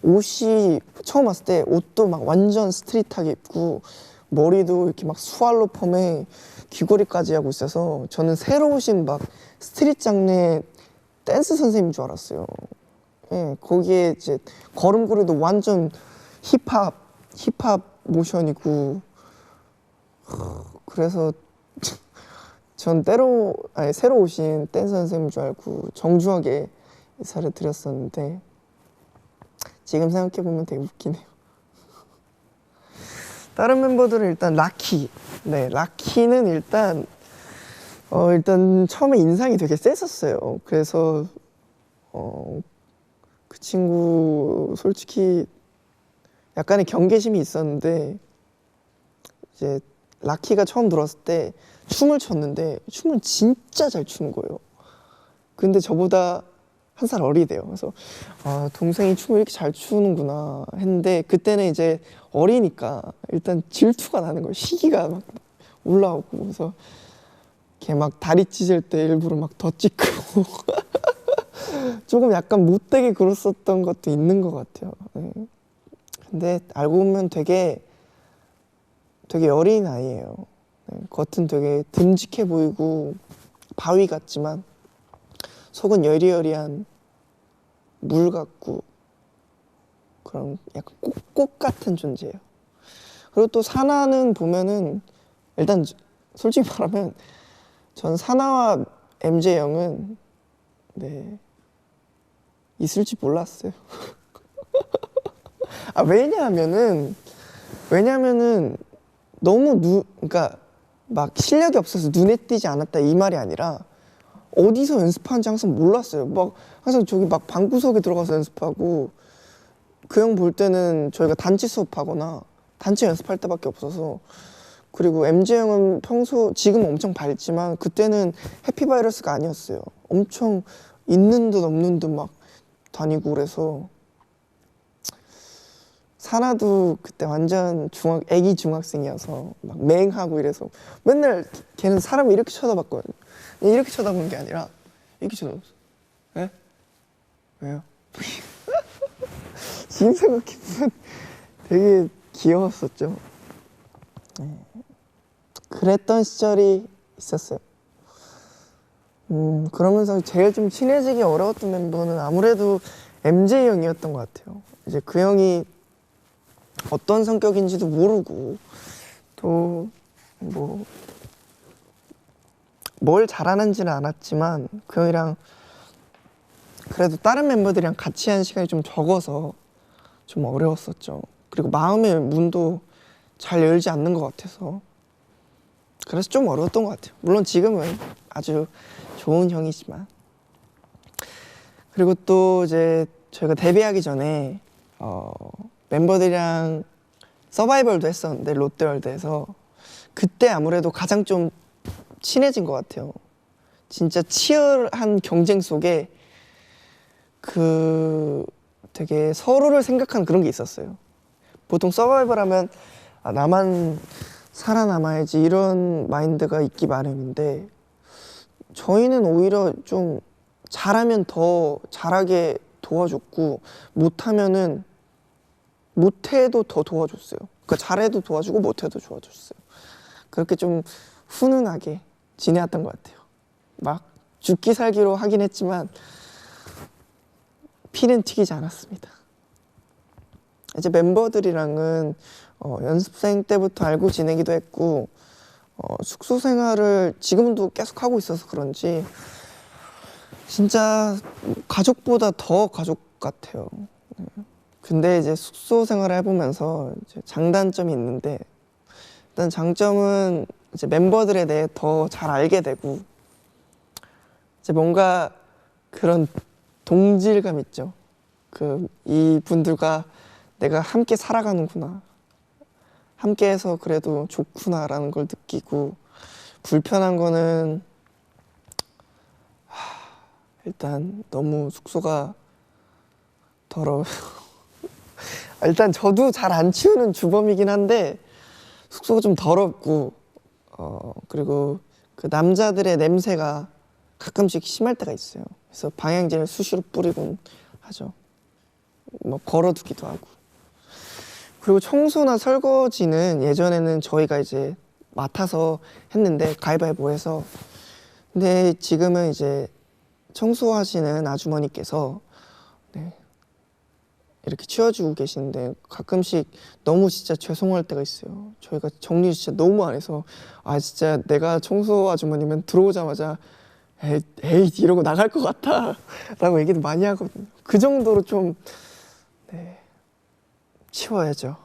옷이 처음 왔을 때 옷도 막 완전 스트릿하게 입고 머리도 이렇게 막 스왈로 펌에 귀걸이까지 하고 있어서 저는 새로 오신 막 스트릿 장르의 댄스 선생님인 줄 알았어요. 예, 거기에 이제 걸음걸이도 완전 힙합 모션이고 그래서 전 새로 오신 댄스 선생님인 줄 알고 정중하게 인사를 드렸었는데 지금 생각해보면 되게 웃기네요. 다른 멤버들은 일단 라키. 네, 라키는 일단 처음에 인상이 되게 셌었어요. 그래서 그 친구 솔직히 약간의 경계심이 있었는데 이제 라키가 처음 들어왔을 때 춤을 췄는데 춤을 진짜 잘 추는 거예요. 근데 저보다 한 살 어리대요. 그래서 동생이 춤을 이렇게 잘 추는구나 했는데 그때는 이제 어리니까 일단 질투가 나는 거예요. 시기가 막 올라오고 그래서 걔 막 다리 찢을 때 일부러 막 더 찍고 조금 약간 못되게 굴었었던 것도 있는 것 같아요. 네. 근데 알고 보면 되게 어린 아이예요. 네. 겉은 되게 듬직해 보이고 바위 같지만 속은 여리여리한 물 같고 그런 약간 꽃 같은 존재예요. 그리고 또 사나는 보면은 일단 솔직히 말하면 전 사나와 MJ 형은 네 있을지 몰랐어요. 왜냐하면은 너무 그러니까 막 실력이 없어서 눈에 띄지 않았다 이 말이 아니라 어디서 연습하는지 항상 몰랐어요. 막 항상 저기 막 방구석에 들어가서 연습하고 그 형 볼 때는 저희가 단체 수업하거나 단체 연습할 때밖에 없어서 그리고 MJ 형은 지금 엄청 밝지만 그때는 해피바이러스가 아니었어요. 엄청 있는 듯 없는 듯 막 다니고 그래서 사나도 그때 완전 애기 중학생이어서 막 맹하고 이래서 맨날 걔는 사람을 이렇게 쳐다봤거든요. 이렇게 쳐다보는 게 아니라 이렇게 쳐다봤어. 예? 왜요? 지금 생각해보면 되게 귀여웠었죠. 네. 그랬던 시절이 있었어요. 그러면서 제일 좀 친해지기 어려웠던 멤버는 아무래도 MJ 형이었던 것 같아요. 이제 그 형이 어떤 성격인지도 모르고 또 뭐 뭘 잘하는지는 알았지만 그 형이랑 그래도 다른 멤버들이랑 같이 한 시간이 좀 적어서 좀 어려웠었죠. 그리고 마음의 문도 잘 열지 않는 것 같아서 그래서 좀 어려웠던 것 같아요. 물론 지금은 아주 좋은 형이지만. 그리고 또 이제 저희가 데뷔하기 전에 멤버들이랑 서바이벌도 했었는데 롯데월드에서 그때 아무래도 가장 좀 친해진 것 같아요. 진짜 치열한 경쟁 속에 되게 서로를 생각하는 그런 게 있었어요. 보통 서바이벌 하면 나만 살아남아야지 이런 마인드가 있기 마련인데 저희는 오히려 좀 잘하면 더 잘하게 도와줬고 못해도 더 도와줬어요. 그러니까 잘해도 도와주고 못해도 도와줬어요. 그렇게 좀 훈훈하게 지내왔던 것 같아요. 막 죽기 살기로 하긴 했지만 피는 튀기지 않았습니다. 이제 멤버들이랑은 연습생 때부터 알고 지내기도 했고 숙소 생활을 지금도 계속 하고 있어서 그런지 진짜 가족보다 더 가족 같아요. 근데 이제 숙소 생활을 해보면서 이제 장단점이 있는데, 일단 장점은 이제 멤버들에 대해 더 잘 알게 되고, 이제 뭔가 그런 동질감 있죠. 이 분들과 내가 함께 살아가는구나, 함께해서 그래도 좋구나라는 걸 느끼고, 불편한 거는 일단 너무 숙소가 더러워요. 일단 저도 잘 안 치우는 주범이긴 한데 숙소가 좀 더럽고, 그리고 그 남자들의 냄새가 가끔씩 심할 때가 있어요. 그래서 방향제를 수시로 뿌리곤 하죠. 뭐 걸어두기도 하고. 그리고 청소나 설거지는 예전에는 저희가 이제 맡아서 했는데, 가위바위보 해서. 근데 지금은 이제 청소하시는 아주머니께서 이렇게 치워주고 계시는데, 가끔씩 너무 진짜 죄송할 때가 있어요. 저희가 정리 진짜 너무 안 해서, 진짜 내가 청소 아주머니면 들어오자마자 에이 이러고 나갈 것 같아 라고 얘기도 많이 하거든요. 그 정도로 좀 치워야죠.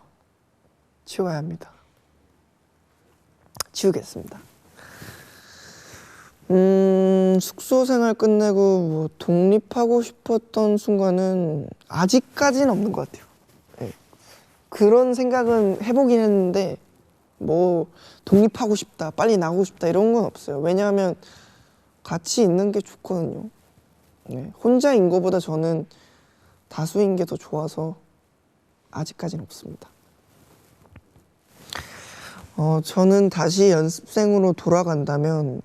치워야 합니다. 치우겠습니다. 숙소 생활 끝내고 뭐 독립하고 싶었던 순간은 아직까지는 없는 것 같아요. 네. 그런 생각은 해보긴 했는데 뭐 독립하고 싶다, 빨리 나가고 싶다 이런 건 없어요. 왜냐하면 같이 있는 게 좋거든요. 네. 혼자인 거보다 저는 다수인 게 더 좋아서 아직까지는 없습니다. 저는 다시 연습생으로 돌아간다면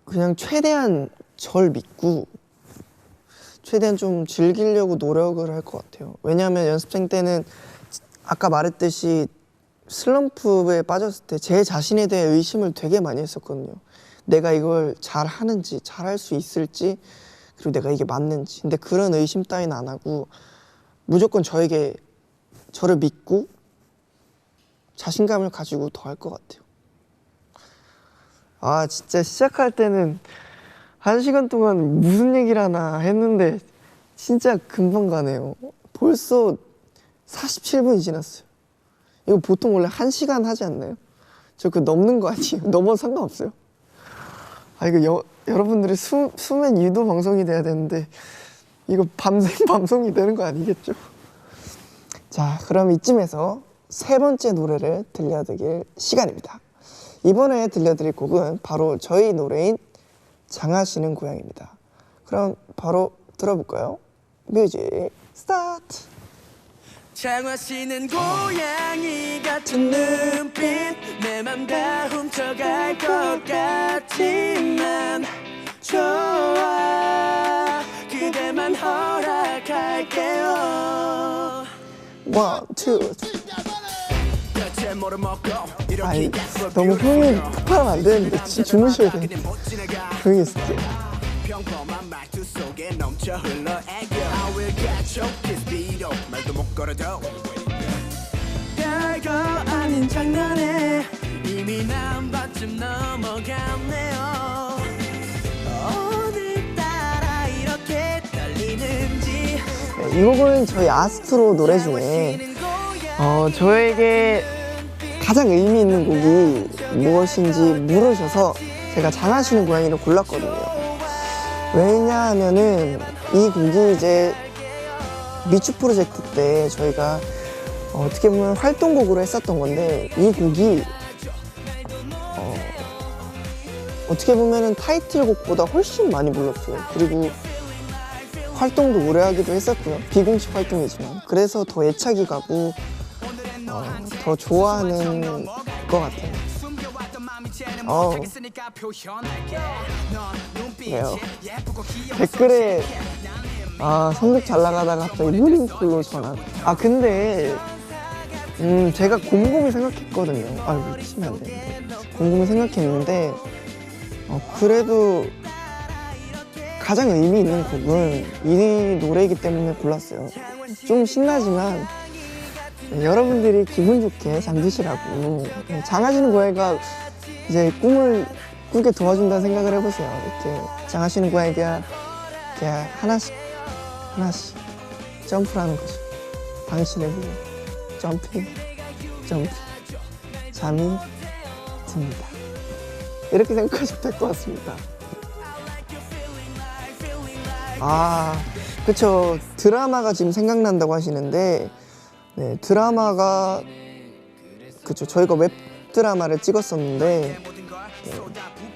그냥 최대한 절 믿고 최대한 좀 즐기려고 노력을 할 것 같아요. 왜냐하면 연습생 때는 아까 말했듯이 슬럼프에 빠졌을 때 제 자신에 대해 의심을 되게 많이 했었거든요. 내가 이걸 잘 하는지, 잘 할 수 있을지, 그리고 내가 이게 맞는지. 근데 그런 의심 따위는 안 하고 무조건 저를 믿고 자신감을 가지고 더 할 것 같아요. 진짜 시작할 때는 1시간 동안 무슨 얘기를 하나 했는데 진짜 금방 가네요. 벌써 47분이 지났어요. 이거 보통 원래 1시간 하지 않나요? 저 그거 넘는 거 아니에요? 넘어도 상관없어요? 이거 여러분들의 수면 유도 방송이 돼야 되는데 이거 밤샘 방송이 되는 거 아니겠죠? 자, 그럼 이쯤에서 세 번째 노래를 들려드릴 시간입니다. 이번에 들려드릴 곡은 바로 저희 노래인 장하시는 고양이입니다. 그럼 바로 들어볼까요? 뮤직 스타트! 장화시는 고양이 같은 눈빛 내 맘 다 훔쳐갈 것 같지만 좋아 그대만 허락할게요. 원, 투, 너무 흥이 폭발하면 안 되는데 주무셔야 돼. 흥이 있을게. 평범한 말투 속에 넘쳐 흘러 애교 I will catch you kiss beat up 말도 못 걸어도 별거 아닌 장난에 이미 난 반쯤 넘어갔네요. 오늘따라 이렇게 떨리는지. 이 곡은 저희 아스트로 노래 중에 저에게 가장 의미 있는 곡이 무엇인지 물으셔서 제가 장하시는 고양이를 골랐거든요. 왜냐하면은 이 곡이 이제 미추 프로젝트 때 저희가 어떻게 보면 활동곡으로 했었던 건데, 이 곡이 어떻게 보면은 타이틀곡보다 훨씬 많이 불렀어요. 그리고 활동도 오래 하기도 했었고요. 비공식 활동이지만. 그래서 더 애착이 가고 더 좋아하는 것 같아요. 네요. 댓글에 성적 잘 나가다가 갑자기 모닝콜로 전화. 근데 제가 곰곰이 생각했거든요. 이거 치면 안 되는데. 곰곰이 생각했는데 그래도 가장 의미 있는 곡은 이 노래이기 때문에 골랐어요. 좀 신나지만 여러분들이 기분 좋게 잠드시라고. 장하시는 고양이가 이제 꿈을 바꾸게 도와준다는 생각을 해보세요. 이렇게 장하시는 고양이가 이렇게 하나씩 점프를 하는 거죠. 당신을 위해 점핑 잠이 듭니다. 이렇게 생각하시면 될 것 같습니다. 그쵸. 드라마가 지금 생각난다고 하시는데, 네, 드라마가, 그쵸. 저희가 웹드라마를 찍었었는데,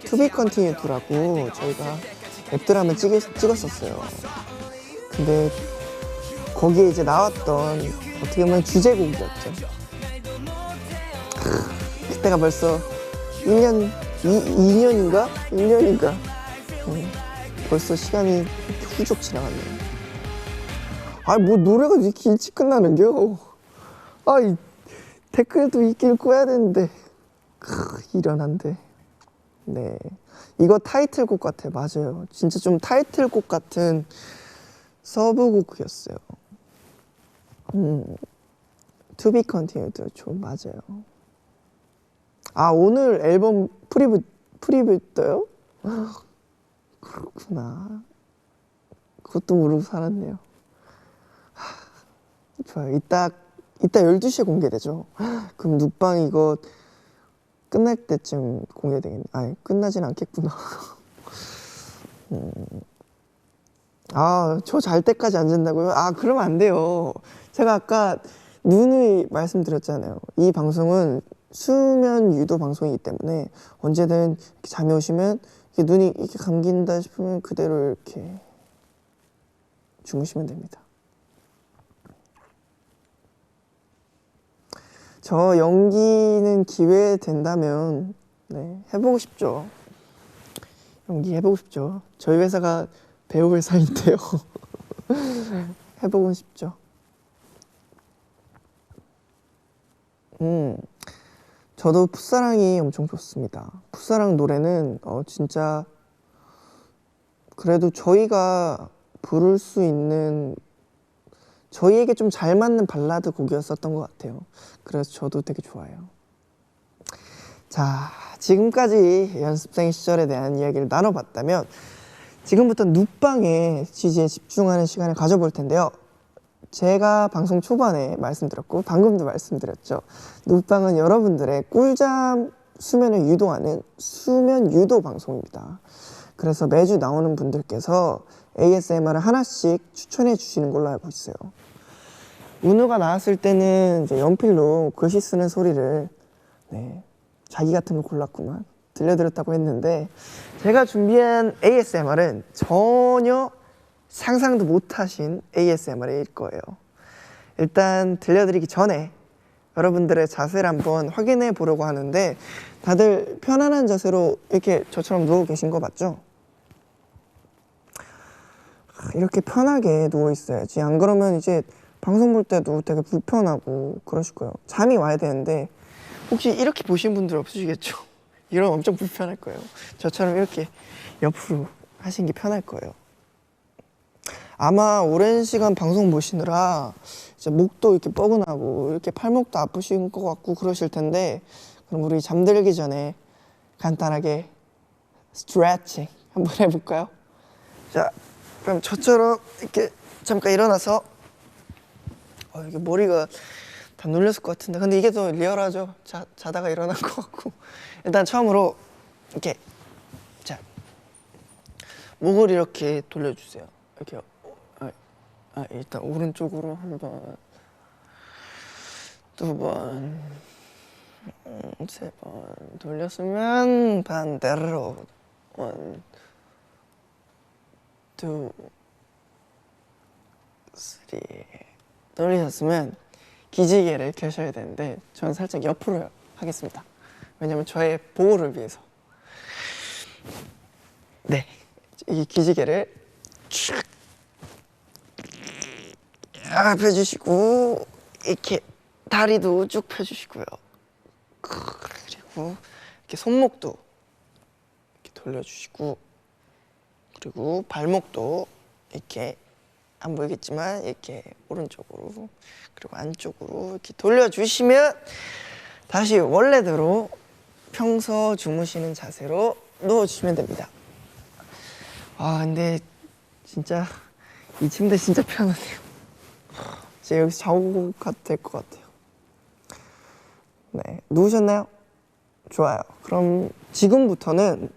To be continued라고 저희가 웹드라마를 찍었었어요. 근데, 거기에 이제 나왔던, 어떻게 보면 주제곡이었죠. 그때가 벌써 2년인가? 1년인가? 벌써 시간이 훌쩍 지나갔네요. 뭐 노래가 이렇게 일찍 끝나는겨? 이 댓글도 읽기 읽고 해야 되는데. 이런한데. 네. 이거 타이틀곡 같아요. 맞아요. 진짜 좀 타이틀곡 같은 서브곡이었어요. To be continued. 좀 맞아요. 오늘 앨범 프리뷰 떠요? 그렇구나. 그것도 모르고 살았네요. 좋아요. 이따 12시에 공개되죠. 그럼 눕방 이거 끝날 때쯤 공개되겠네. 끝나진 않겠구나. 저 잘 때까지 안 잔다고요? 그러면 안 돼요. 제가 아까 누누이 말씀드렸잖아요. 이 방송은 수면 유도 방송이기 때문에 언제든 이렇게 잠이 오시면 이렇게 눈이 이렇게 감긴다 싶으면 그대로 이렇게 주무시면 됩니다. 저 연기는 기회 된다면 해보고 싶죠. 연기 해보고 싶죠. 저희 회사가 배우 회사인데요. 해보고 싶죠. 저도 풋사랑이 엄청 좋습니다. 풋사랑 노래는 진짜 그래도 저희가 부를 수 있는 저희에게 좀 잘 맞는 발라드 곡이었었던 것 같아요. 그래서 저도 되게 좋아해요. 자, 지금까지 연습생 시절에 대한 이야기를 나눠봤다면 지금부터 눕방의 취지에 집중하는 시간을 가져볼 텐데요. 제가 방송 초반에 말씀드렸고 방금도 말씀드렸죠. 눕방은 여러분들의 꿀잠 수면을 유도하는 수면 유도 방송입니다. 그래서 매주 나오는 분들께서 ASMR을 하나씩 추천해 주시는 걸로 알고 있어요. 은우가 나왔을 때는 이제 연필로 글씨 쓰는 소리를 자기 같은 거 골랐구만 들려드렸다고 했는데 제가 준비한 ASMR은 전혀 상상도 못하신 ASMR일 거예요. 일단 들려드리기 전에 여러분들의 자세를 한번 확인해 보려고 하는데 다들 편안한 자세로 이렇게 저처럼 누워 계신 거 맞죠? 이렇게 편하게 누워 있어야지. 안 그러면 이제 방송 볼 때도 되게 불편하고 그러실 거예요. 잠이 와야 되는데 혹시 이렇게 보신 분들 없으시겠죠? 이러면 엄청 불편할 거예요. 저처럼 이렇게 옆으로 하시는 게 편할 거예요. 아마 오랜 시간 방송 보시느라 이제 목도 이렇게 뻐근하고 이렇게 팔목도 아프신 것 같고 그러실 텐데 그럼 우리 잠들기 전에 간단하게 스트레칭 한번 해볼까요? 자, 그럼 저처럼 이렇게 잠깐 일어나서 이게 머리가 다 눌렸을 것 같은데 근데 이게 더 리얼하죠? 자다가 일어난 것 같고 일단 처음으로 이렇게 자 목을 이렇게 돌려주세요. 이렇게 일단 오른쪽으로 한 번, 두 번, 세 번 돌렸으면 반대로 원, 투, 쓰리 돌리셨으면 기지개를 켜셔야 되는데 저는 살짝 옆으로 하겠습니다. 왜냐면 저의 보호를 위해서. 이 기지개를 쭉 펴주시고 이렇게 다리도 쭉 펴주시고요. 그리고 이렇게 손목도 이렇게 돌려주시고 그리고 발목도 이렇게 안 보이겠지만 이렇게 오른쪽으로 그리고 안쪽으로 이렇게 돌려주시면 다시 원래대로 평소 주무시는 자세로 누워주시면 됩니다. 아 근데 진짜 이 침대 진짜 편하네요. 이제 여기서 자고 가도 될 것 같아요. 네, 누우셨나요? 좋아요. 그럼 지금부터는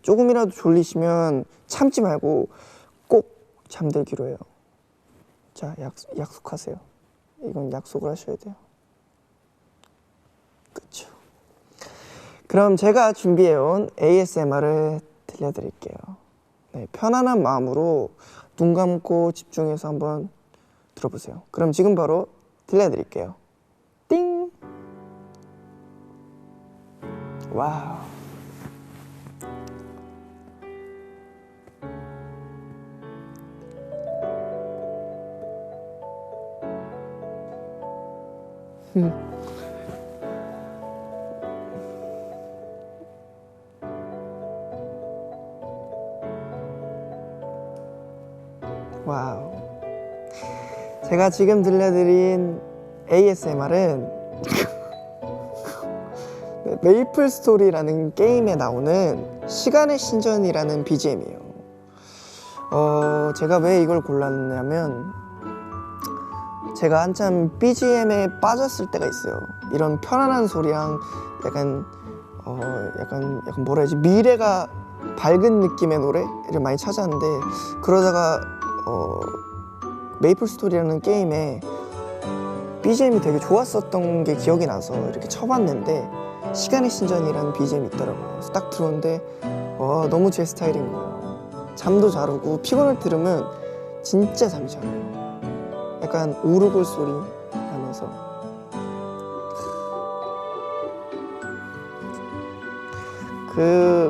조금이라도 졸리시면 참지 말고 꼭 잠들기로 해요. 자, 약속하세요. 이건 약속을 하셔야 돼요. 그렇죠. 그럼 제가 준비해온 ASMR을 들려드릴게요. 네, 편안한 마음으로 눈 감고 집중해서 한번 들어보세요. 그럼 지금 바로 들려드릴게요. 띵! 와우. 와우. 제가 지금 들려드린 ASMR은 메이플 스토리라는 게임에 나오는 시간의 신전이라는 BGM이에요. 제가 왜 이걸 골랐냐면 제가 한참 BGM에 빠졌을 때가 있어요. 이런 편안한 소리랑 약간 뭐라 해야지, 미래가 밝은 느낌의 노래를 많이 찾았는데, 그러다가 메이플 스토리라는 게임에 BGM이 되게 좋았었던 게 기억이 나서 이렇게 쳐봤는데 시간의 신전이라는 BGM이 있더라고요. 그래서 딱 들어오는데 너무 제 스타일인 거예요. 잠도 잘 오고 피곤할 때 들으면 진짜 잠이 잘 와요. 약간 오르골 소리 나면서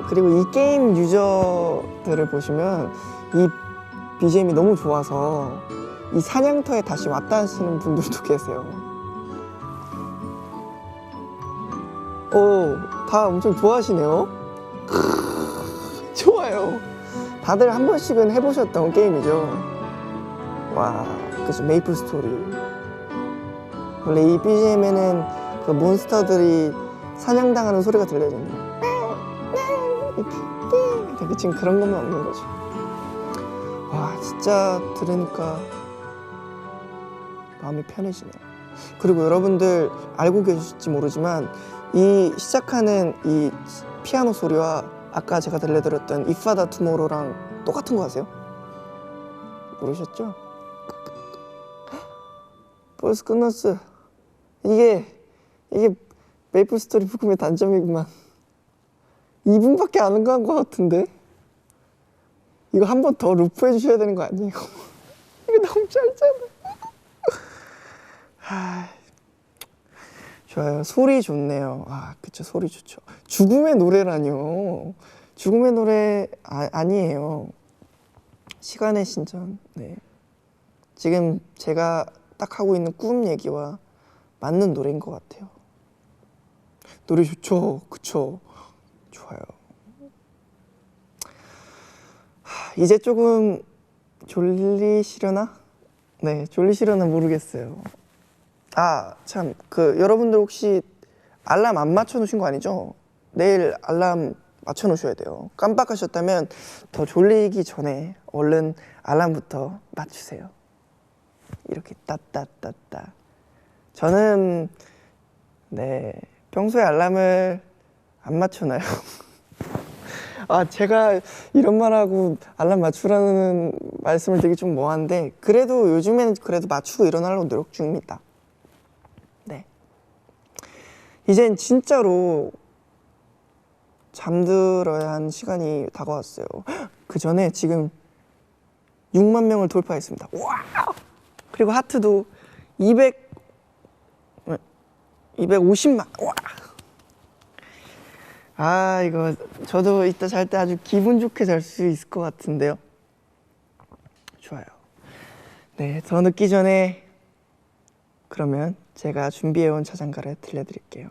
그리고 이 게임 유저들을 보시면 이 BGM이 너무 좋아서 이 사냥터에 다시 왔다 하시는 분들도 계세요. 다 엄청 좋아하시네요. 좋아요. 다들 한 번씩은 해보셨던 게임이죠. 와, 그죠. 메이플 스토리. 원래 이 BGM에는 그 몬스터들이 사냥당하는 소리가 들려요. 이렇게 지금 그런 것만 없는 거죠. 와, 진짜 들으니까 마음이 편해지네요. 그리고 여러분들 알고 계실지 모르지만 이 시작하는 이 피아노 소리와 아까 제가 들려드렸던 If Father Tomorrow랑 똑같은 거 아세요? 모르셨죠? 벌써 끝났어. 이게 메이플 스토리 부금의 단점이구만. 2분밖에 안 간 것 같은데? 이거 한 번 더 루프 해주셔야 되는 거 아니에요? 이거 너무 짧잖아. 좋아요. 소리 좋네요. 그쵸. 소리 좋죠. 죽음의 노래라뇨. 죽음의 노래 아니에요. 시간의 신전. 네. 지금 제가 딱 하고 있는 꿈 얘기와 맞는 노래인 것 같아요. 노래 좋죠. 그쵸. 좋아요. 이제 조금 졸리시려나? 네, 졸리시려나 모르겠어요. 참, 여러분들 혹시 알람 안 맞춰 놓으신 거 아니죠? 내일 알람 맞춰 놓으셔야 돼요. 깜빡하셨다면 더 졸리기 전에 얼른 알람부터 맞추세요. 이렇게 따따따따. 저는 평소에 알람을 안 맞춰놔요. 제가 이런 말하고 알람 맞추라는 말씀을 드리기 좀 뭐한데, 그래도 요즘에는 그래도 맞추고 일어나려고 노력 중입니다. 네. 이젠 진짜로 잠들어야 한 시간이 다가왔어요. 그 전에 지금 6만 명을 돌파했습니다. 와! 그리고 하트도 250만. 와! 이거 저도 이따 잘 때 아주 기분 좋게 잘 수 있을 것 같은데요. 좋아요. 네, 더 늦기 전에 그러면 제가 준비해온 자장가를 들려드릴게요.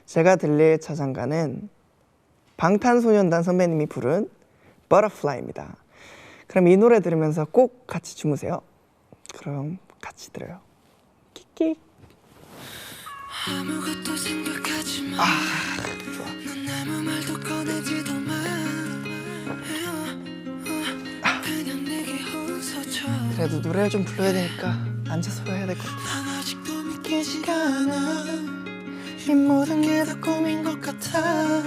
제가 들릴 자장가는 방탄소년단 선배님이 부른 Butterfly입니다. 그럼 이 노래 들으면서 꼭 같이 주무세요. 그럼 같이 들어요. 킥킥. 아무것도 생각하지 마. 좋아. 넌 아무 말도 꺼내지도 마. 그래도 노래를 좀 불러야 되니까 앉아서 해야 될 것 같아. 난 아직도 믿기지가 않아. 이 모든 게 다 꿈인 것 같아.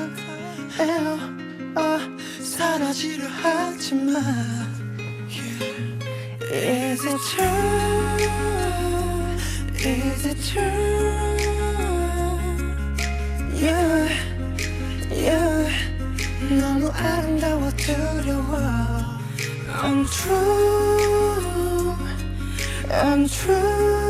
사라지려 하지만 Is it true? Is it true? You 너무 아름다워 두려워. I'm true. I'm true.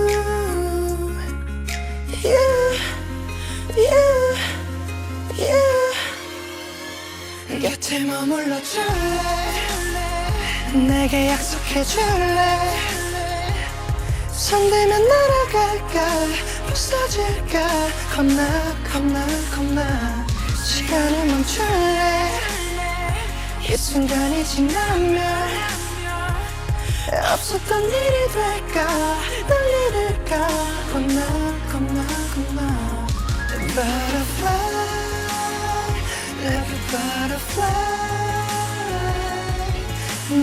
곁에 머물러 줄래? 내게 약속해 줄래? 손들면 날아갈까? 부서질까? 겁나 시간을 멈출래? 이 순간이 지나면 없었던 일이 될까? 널 잃을까? 겁나 Butterfly like a butterfly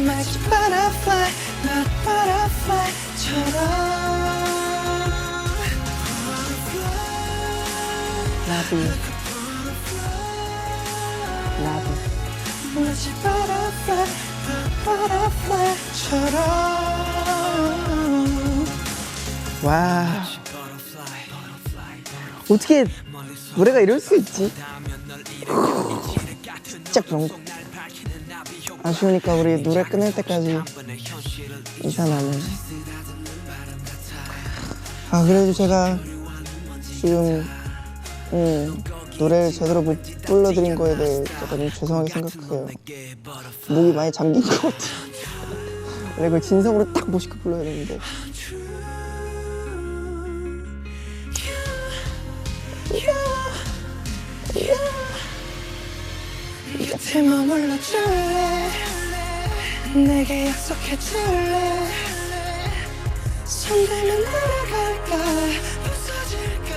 마치 butterfly not butterfly처럼 Love you Love you 마치 butterfly butterfly처럼 와 어떻게 노래가 이럴 수 있지? 진짜 그런 거. 아쉬우니까 우리 노래 끝낼 때까지 인사나는. 그래도 제가 지금 노래를 제대로 못 불러드린 거에 대해 약간 좀 죄송하게 생각해요. 목이 많이 잠긴 것 같아요. 내가 이걸 진성으로 딱 멋있게 불러야 되는데. 곁에 머물러 줄래? 내게 약속해 줄래? 손들면 날아갈까? 부서질까?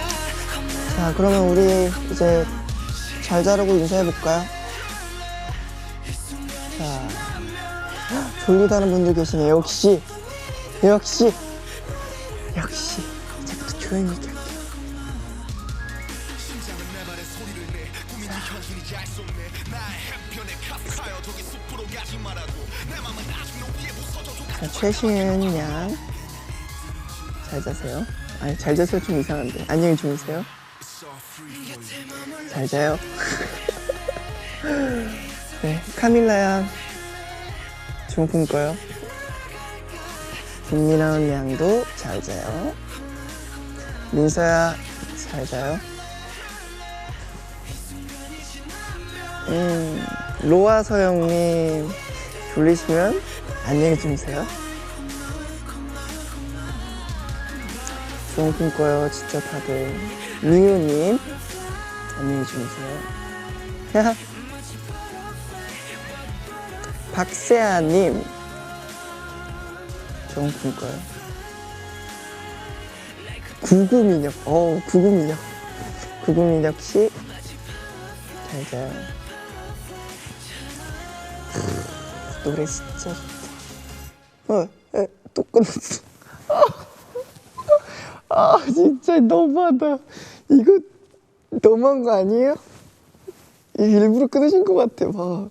자, 그러면 우리 이제 잘 자라고 인사해 볼까요? 자, 졸리다는 분들 계시네. 역시 이제부터 조용히 얘기할게요. 자, 최시은 양, 잘 자세요. 아니, 잘 자세요 좀 이상한데. 안녕히 주무세요. 잘 자요. 네, 카밀라 양, 좋은 꿈 꿔요. 김민아은 양도 잘 자요. 민서야, 잘 자요. 로아 서영님, 졸리시면 안녕히 주무세요. 좋은 꿈 꿔요, 진짜 다들. 미유님, 안녕히 주무세요. 박세아님, 좋은 꿈 꿔요. 구구민혁 씨, 잘 자요. 노래 진짜 좋다. 또 끝났어. 진짜 너무하다. 이거 너무한 거 아니에요? 일부러 끊으신 것 같아, 막.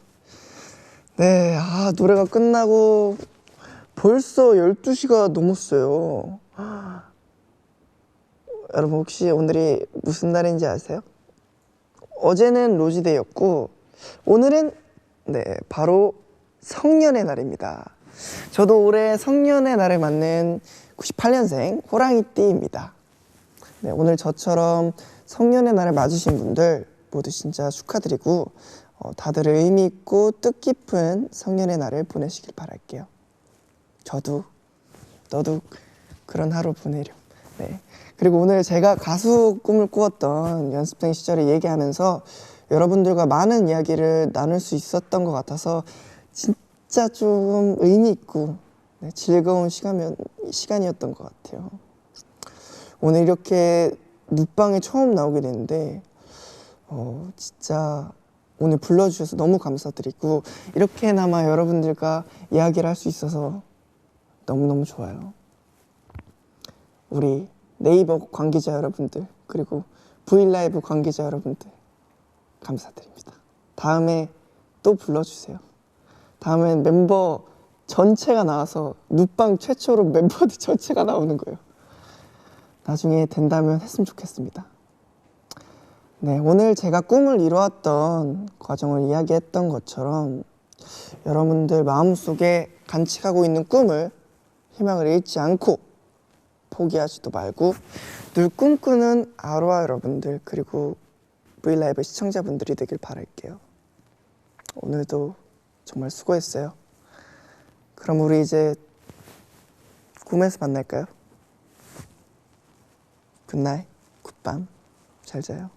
네, 노래가 끝나고 벌써 12시가 넘었어요. 여러분 혹시 오늘이 무슨 날인지 아세요? 어제는 로즈데이였고 오늘은 바로 성년의 날입니다. 저도 올해 성년의 날을 맞는 98년생 호랑이띠입니다. 네, 오늘 저처럼 성년의 날을 맞으신 분들 모두 진짜 축하드리고 다들 의미 있고 뜻깊은 성년의 날을 보내시길 바랄게요. 너도 그런 하루 보내렴. 네. 그리고 오늘 제가 가수 꿈을 꾸었던 연습생 시절을 얘기하면서 여러분들과 많은 이야기를 나눌 수 있었던 것 같아서 진짜 좀 의미 있고 즐거운 시간이었던 것 같아요. 오늘 이렇게 눕방에 처음 나오게 됐는데 진짜 오늘 불러주셔서 너무 감사드리고 이렇게나마 여러분들과 이야기를 할 수 있어서 너무너무 좋아요. 우리 네이버 관계자 여러분들, 그리고 브이라이브 관계자 여러분들 감사드립니다. 다음에 또 불러주세요. 다음엔 멤버 전체가 나와서 눕방 최초로 멤버들 전체가 나오는 거예요. 나중에 된다면 했으면 좋겠습니다. 네, 오늘 제가 꿈을 이루었던 과정을 이야기했던 것처럼 여러분들 마음속에 간직하고 있는 꿈을, 희망을 잃지 않고 포기하지도 말고 늘 꿈꾸는 아로하 여러분들, 그리고 브이라이브 시청자분들이 되길 바랄게요. 오늘도 정말 수고했어요. 그럼 우리 이제 꿈에서 만날까요? 굿나잇, 굿밤, 잘 자요.